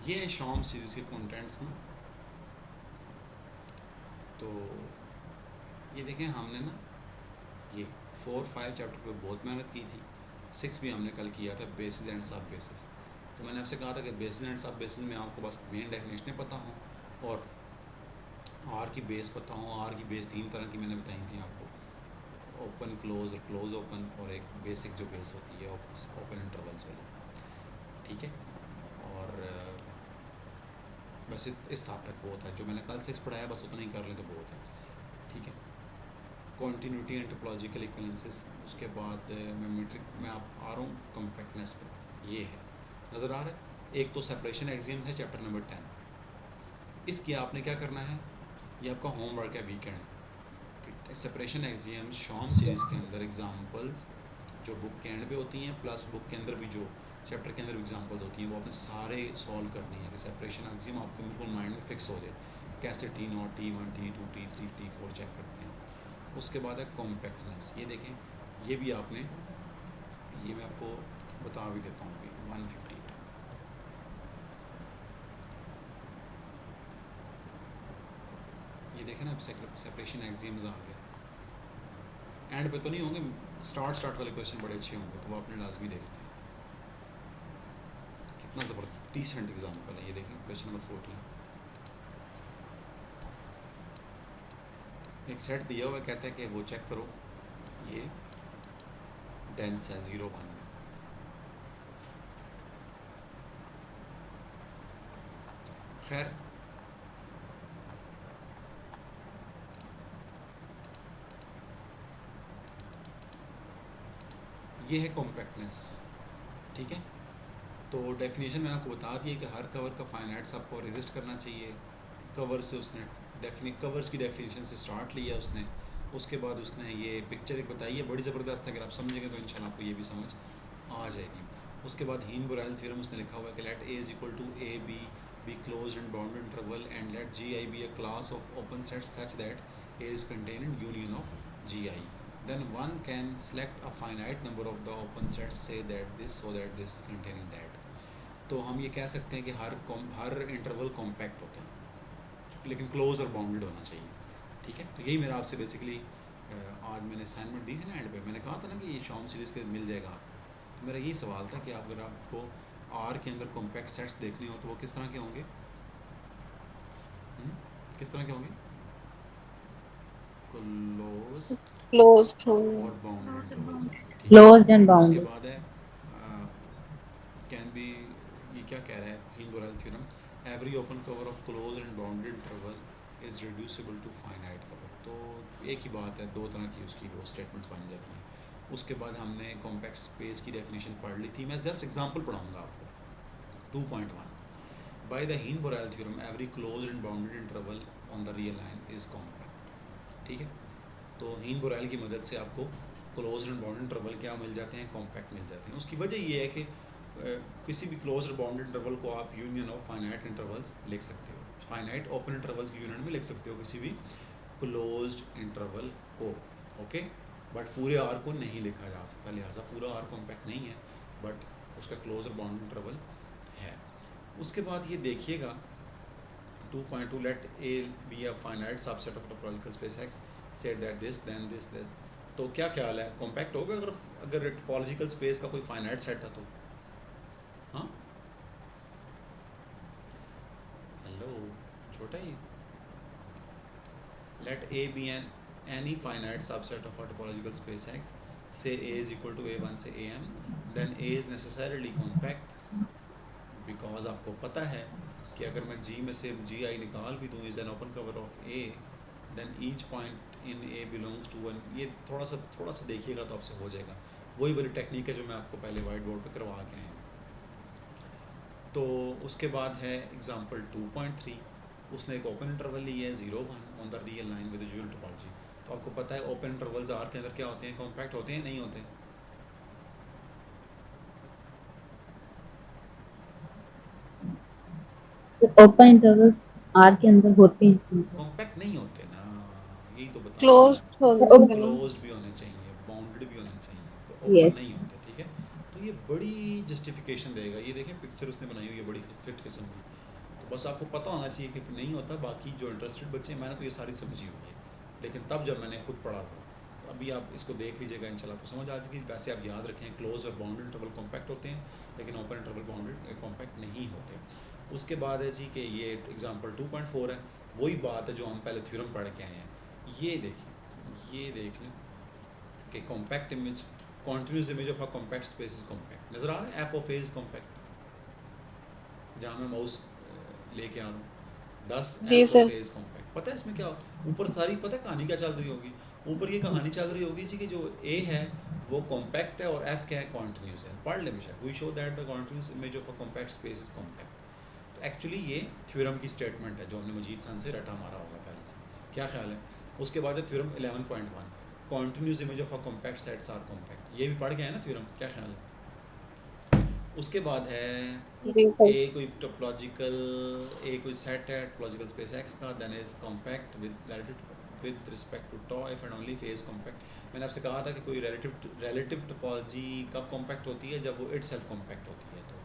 ये है शॉम सीरीज़ के कंटेंट्स ना। तो ये देखें, हमने ना ये 4-5 चैप्टर पे बहुत मेहनत की थी। 6 भी हमने कल किया था, बेसिस एंड सब बेसिस। तो मैंने आपसे कहा था कि बेसिस एंड सब बेसिस में आपको बस मेन डेफिनेशनें पता हों और आर की बेस पता हो। आर की बेस 3 तरह की मैंने बताई थी आपको, ओपन क्लोज और क्लोज ओपन, और एक बेसिक जो बेस होती है ओपन इंटरवल्स वाली। ठीक है, और बस इस हद तक बहुत है। जो मैंने कल 6 पढ़ाया बस उतना ही कर लें तो बहुत है। ठीक है, कॉन्टीन्यूटी एंड टोपोलॉजिकल इक्विवेलेंसेस। उसके बाद मैं मीट्रिक में आप आ रहा हूँ कॉम्पैक्टनेस पे। ये है, नज़र आ रहा है। एक तो सेपरेशन एक्सियम है चैप्टर नंबर 10। इसकी आपने क्या करना है, ये आपका होमवर्क है वीकेंड। सेपरेशन एक्सियम शॉम सीरीज़ के अंदर एग्जांपल्स जो बुक के एंड पे होती हैं प्लस बुक के अंदर भी जो चैप्टर के अंदर एग्जांपल्स होती हैं वो आपने सारे सॉल्व करनी है कि सेपरेशन एक्सियम आपके बिल्कुल माइंड में फिक्स हो जाए। कैसे T0 T1 T2 T3 T4 check करते हैं। उसके बाद है कॉम्पैक्टनेस। ये देखें, ये भी आपने, ये मैं आपको बता भी देता हूँ अभी 150। ये देखें ना, सेपरेशन एक्सियम्स आ गए। एंड पे तो नहीं होंगे, स्टार्ट वाले क्वेश्चन बड़े अच्छे होंगे तो वो आपने लाजमी देखना है। कितना ज़बरदस्त डिसेंट एग्जाम्पल है। ये देखें क्वेश्चन नंबर 14, एक सेट दिया हुआ कहता है कि वो चेक करो, ये डेंस है 0-1 में। खैर ये है कॉम्पैक्टनेस। ठीक है, तो डेफिनेशन मैंने आपको बता दी है कि हर कवर का फाइनाइट सब को रेजिस्ट करना चाहिए। कवर से उसने कवर्स की डेफिनेशन से स्टार्ट लिया उसने। उसके बाद उसने ये पिक्चर एक बताई है बड़ी ज़बरदस्त है, अगर आप समझेंगे तो इंशाल्लाह आपको ये भी समझ आ जाएगी। उसके बाद हीन-बोरेल थ्योरम उसने लिखा हुआ है कि let A is equal to A B closed and bounded interval and let G I be a class of open set such that A is contained in union of G I. then one can select a finite number of the open sets, say that this so that this containing that। तो हम ये कह सकते हैं कि हर interval compact होता है लेकिन क्लोज और बाउंडेड होना चाहिए। ठीक है, तो यही मेरा आपसे बेसिकली आज मैंने असाइनमेंट दी थी ना एंड पे, मैंने कहा था ना कि ये शॉम सीरीज़ के मिल जाएगा आपको। तो मेरा यही सवाल था कि आप अगर आपको आर के अंदर कॉम्पैक्ट सेट्स देखने हो तो वो किस तरह के होंगे, किस तरह के होंगे, क्लोज क्लोज्ड हो। और बाउंडेड इंटरवल्स होंगे। ठीक है, क्लोज्ड एंड उसके बाउंडेड। बाद है कैन बी, ये क्या कह रहा है Heine Borel theorem, every open cover of close and bounded interval is reducible to finite cover. तो एक ही बात है, दो तरह की उसकी वो स्टेटमेंट्स बन जाती हैं। उसके बाद हमने कॉम्पैक्ट स्पेस की डेफिनेशन पढ़ ली थी। मैं जस्ट एग्जांपल पढ़ाऊंगा आपको। 2.1 by the Heine Borel theorem every close and bounded interval on the real line is compact. ठीक है, तो हीन-बोरेल की मदद से आपको क्लोज एंड बाउंडेड इंटरवल क्या मिल जाते हैं, कॉम्पैक्ट मिल जाते हैं। उसकी वजह ये है कि किसी भी क्लोज और बाउंडेड इंटरवल को आप यूनियन ऑफ फाइनाइट इंटरवल्स लिख सकते हो, फाइनाइट ओपन इंटरवल्स की यूनियन में लिख सकते हो किसी भी क्लोज्ड इंटरवल को, ओके। बट पूरे आर को नहीं लिखा जा सकता, लिहाजा पूरा आर कॉम्पैक्ट नहीं है, बट उसका क्लोज और बाउंड इंटरवल है। उसके बाद ये देखिएगा 2.2 let A be a finite subset of topological space X said that this then this that, तो क्या ख्याल है, कॉम्पैक्ट होगा अगर अगर टोपोलॉजिकल स्पेस का कोई फाइनाइट सेट है तो? हाँ, हेलो, छोटा ही। let A be an any finite subset of a topological space X, say A is equal to A1 से AM, then A is necessarily compact because आपको पता है कि अगर मैं G में से GI निकाल भी दूँ is an open cover of A, then each point in A belongs to one। ये थोड़ा सा देखिएगा तो आपसे हो जाएगा। वही वाली टेक्निक है जो मैं आपको पहले वाइट बोर्ड पे करवा के आया हूँ। तो उसके बाद है एग्जांपल 2.3, उसने एक ओपन इंटरवल ली है 0 1 on the real line with usual topology. तो आपको पता है ओपन इंटरवल्स आर के अंदर क्या होते हैं, कॉम्पैक्ट होते हैं नहीं होते? तो ओपन इंटरवल आर के अंदर होते हैं, कॉम्पैक्ट नहीं होते ना, यही तो बता रहा हूँ क्लोज मैं। होते हैं ना। क्लोज्ड भी होने चाहिए, बाउंडेड भी होने चाहिए, ओपन यस। नहीं होते, ठीक है। तो ये बड़ी जस्टिफिकेशन देगा, ये देखें पिक्चर उसने बनाई हुई है बड़ी फिट किस्म की। तो बस आपको पता होना चाहिए कि नहीं होता। बाकी जो इंटरेस्टेड बच्चे हैं, मैंने तो ये सारी समझी हुई है, लेकिन तब जब मैंने खुद पढ़ा था, तो अभी आप इसको देख लीजिएगा, इंशाल्लाह आपको समझ आ जाएगी। वैसे आप याद रखें क्लोज और बाउंडेड इंटरवल कॉम्पैक्ट होते हैं, लेकिन ओपन इंटरवल बाउंडेड कॉम्पैक्ट नहीं होते। उसके बाद है जी कि ये एग्जाम्पल 2.4 है, वही बात है जो हम पहले थ्योरम पढ़ के आए हैं। ये देखिए, ये देख लें कि compact image, continuous image of a compact space is compact. नजर आ रहा है F of A is compact, जहाँ मैं माउस लेके आ रहा हूँ 10 G F of sir. A is compact. पता है इसमें क्या ऊपर सारी पता है कहानी क्या चल रही होगी? ऊपर ये कहानी चल रही होगी जी कि जो ए है वो कॉम्पैक्ट है और एफ क्या है, कॉन्टिन्यूस है। पढ़ ले बेशक, we show that the continuous image of a compact space is compact. तो एक्चुअली ये थ्योरम की स्टेटमेंट है जो हमने मजीद सन से रटा मारा होगा पहले से। क्या ख्याल है? उसके बाद है theorem 11.1, continuous image of a compact sets are compact. ये भी पढ़ गए हैं ना थ्योरम, क्या ख्याल है? उसके बाद है जी सर। ए कोई टोपोलॉजिकल, ए कोई सेट है टोपोलॉजिकल स्पेस एक्स का, then is compact with respect to tau if and only फेज कॉम्पैक्ट। मैंने आपसे कहा था कि कोई रिलेटिव टोपोलॉजी कब कॉम्पैक्ट होती है, जब वो इटसेल्फ कॉम्पैक्ट होती है। तो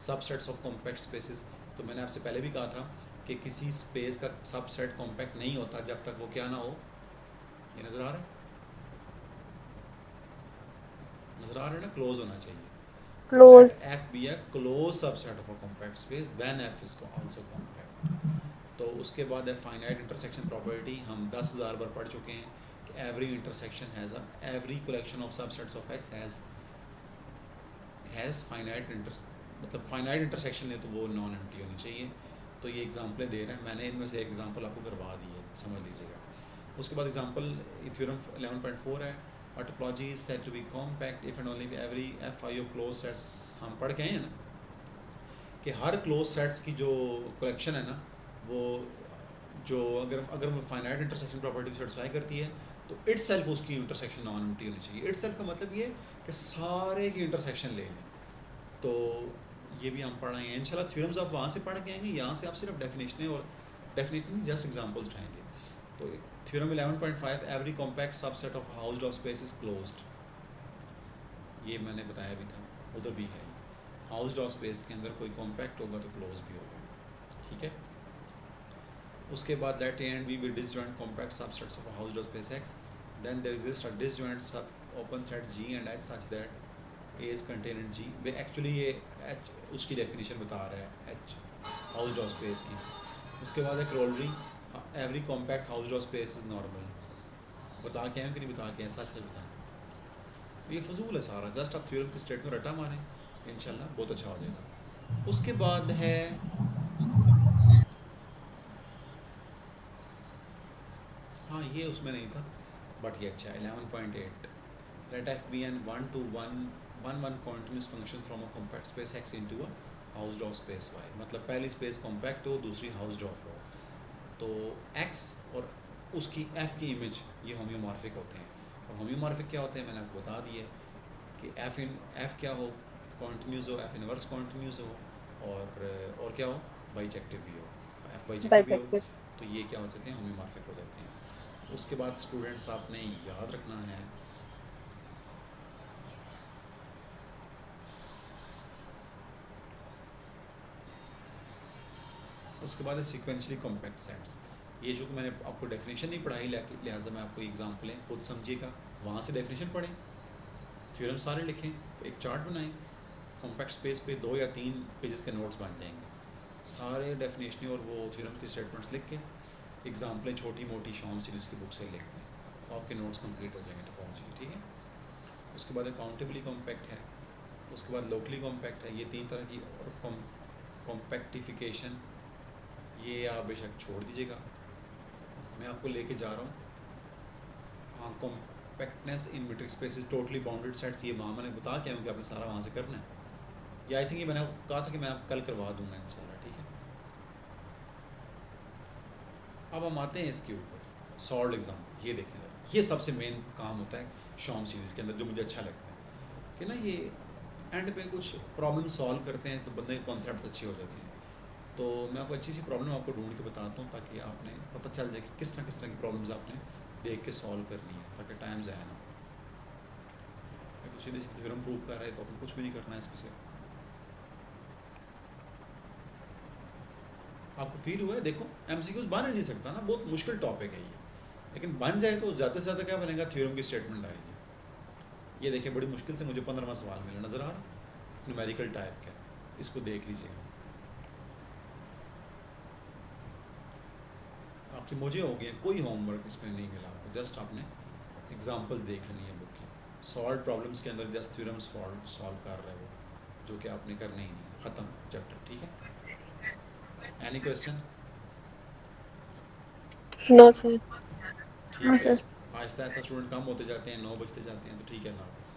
सबसेट्स ऑफ कॉम्पैक्ट स्पेसेस, तो मैंने आपसे पहले भी कहा था कि किसी स्पेस का सबसेट कॉम्पैक्ट नहीं होता जब तक वो क्या ना हो। ये नज़र आ रहा है, नज़र आ रहा है ना, क्लोज होना चाहिए। Let close. F be a closed subset of a compact space, then F is also compact। तो उसके बाद है फाइनाइट इंटरसेक्शन प्रॉपर्टी, हम 10,000 बार पढ़ चुके हैं कि every intersection has a, every collection of subsets of X has finite मतलब फाइनाइट इंटरसेक्शन है तो वो नॉन एम्प्टी होनी चाहिए। तो ये एग्जांपलें दे रहे हैं, मैंने इनमें से एग्जांपल आपको करवा दी है, समझ लीजिएगा। उसके बाद एग्जांपल थ्योरम 11.4 है, a topology is said to be compact if and only if every fi of closed sets, हम पढ़ के आए हैं ना कि हर क्लोज सेट्स की जो कलेक्शन है ना, वो जो अगर वो फाइनाइट इंटरसेक्शन प्रॉपर्टी को सेटिस्फाई करती है तो इटसेल्फ उसकी इंटरसेक्शन नॉन एम्प्टी होनी चाहिए। इटसेल्फ का मतलब ये कि सारे की इंटरसेक्शन ले लें। तो ये भी हम पढ़ रहे हैं इंशाल्लाह। थ्योरम्स आप वहाँ से पढ़ के आएंगे, यहाँ से आप सिर्फ डेफिनेशनें और डेफिनेशन जस्ट एग्जांपल्स उठाएंगे। तो theorem 11.5, every compact subset of Hausdorff space is closed, ये मैंने बताया भी था, उधर भी है। हाउस्ड ऑफ स्पेस के अंदर कोई कॉम्पैक्ट होगा तो क्लोज भी होगा, ठीक है। उसके बाद let A and B with disjoint compact subsets of Hausdorff space X, then there exist a disjoint sub open set G and H such that A is contain in G. Way actually ये H उसकी definition बता रहा है, H housed of space की। उसके बाद है corollary, every compact Hausdorff space is normal. बता के हैं कि नहीं बता के हैं, सच सच बताएं। ये फजूल है सारा, जस्ट आप थ्योरम की स्टेट में रटा मारें, इंशाल्लाह बहुत अच्छा हो जाएगा। उसके बाद है हाँ, ये उसमें नहीं था बट ये अच्छा है 11.8, let F be an 1 to 1 continuous function from a compact space X into a Hausdorff space Y. मतलब पहली स्पेस कॉम्पैक्ट हो, दूसरी हाउस्ड ऑफ हो, तो एक्स और उसकी एफ की इमेज ये होम्योमॉर्फिक होते हैं। और होम्योमॉर्फिक क्या होते हैं मैंने आपको बता दिया कि एफ क्या हो, कॉन्टिन्यूस हो, एफ इनवर्स कॉन्टिन्यूस हो, और क्या हो, बाइजेक्टिव भी हो। एफ बाइजेक्टिव भी हो बाइसेक्टर। तो ये क्या हो जाते हैं, होम्योमॉर्फिक हो जाते हैं। उसके बाद स्टूडेंट्स आपने याद रखना है उसके बाद है सिक्वेंशली कॉम्पैक्ट सेट्स। ये जो कि मैंने आपको डेफिनेशन नहीं पढ़ाई, लिहाजा मैं आपको एग्जांपलें खुद समझिएगा, वहाँ से डेफिनेशन पढ़ें, थ्योरम सारे लिखें, एक चार्ट बनाएं, कॉम्पैक्ट स्पेस पे 2 या 3 पेजेस के नोट्स बन जाएंगे, सारे डेफिनेशन और वो थ्योरम की स्टेटमेंट्स लिख के एग्जांपलें छोटी मोटी शॉम सीरीज़ की बुक से लिख दें, तो आपके नोट्स कंप्लीट हो जाएंगे टोपोलॉजी के, ठीक है। उसके बाद अकाउंटेबली कॉम्पैक्ट है, उसके बाद लोकली कॉम्पैक्ट है, ये 3 तरह की। और कॉम्पैक्टिफिकेशन ये आप बेशक छोड़ दीजिएगा, मैं आपको लेके जा रहा हूँ। हाँ, compactness in metric spaces, totally bounded sets, ये वहाँ मैंने बता के आऊँ कि आपने सारा वहाँ से करना है। ये आई थिंक ये मैंने कहा था कि मैं कल करवा दूंगा इंशाल्लाह, ठीक है। अब हम आते हैं इसके ऊपर सॉल्व एग्जाम, ये देखें जरा, ये सबसे मेन काम होता है शॉम सीरीज़ के अंदर, जो मुझे अच्छा लगता है कि ना ये एंड पे कुछ प्रॉब्लम सॉल्व करते हैं तो बंदे के कॉन्सेप्ट अच्छे हो जाते हैं। तो मैं आपको अच्छी सी प्रॉब्लम आपको ढूंढ के बताता हूँ ताकि आपने पता चल जाए कि किस तरह की प्रॉब्लम्स आपने देख के सॉल्व करनी है, ताकि टाइम ज़ाया ना हो। तो सीधे सीधे फिर हम प्रूव कर रहे हैं तो आपने कुछ भी नहीं करना है इसमें से। आपको फील हुआ है? देखो एमसीक्यूज बन ही नहीं सकता ना, बहुत मुश्किल टॉपिक है ये, लेकिन बन जाए तो ज़्यादा से ज़्यादा क्या बनेगा, थ्योरम की स्टेटमेंट आएगी। ये देखिए बड़ी मुश्किल से मुझे 15वां सवाल मिला, नज़र आ रहा, न्यूमेरिकल टाइप का, इसको देख लीजिएगा। आपकी मुझे हो गया, कोई होमवर्क इसमें नहीं मिला आपको, जस्ट आपने एग्जाम्पल देख लेनी है बुक की। सॉल्व प्रॉब्लम्स के अंदर जस्ट थ्योरम सॉल्व कर रहे हो, जो कि आपने करने ही नहीं, ख़त्म चैप्टर, ठीक है। Any question? No sir. ठीक है, आहिस्ता आहिस्ता स्टूडेंट कम होते जाते हैं, 9 बजते जाते हैं, तो ठीक है, अल्लाह हाफ़िज़।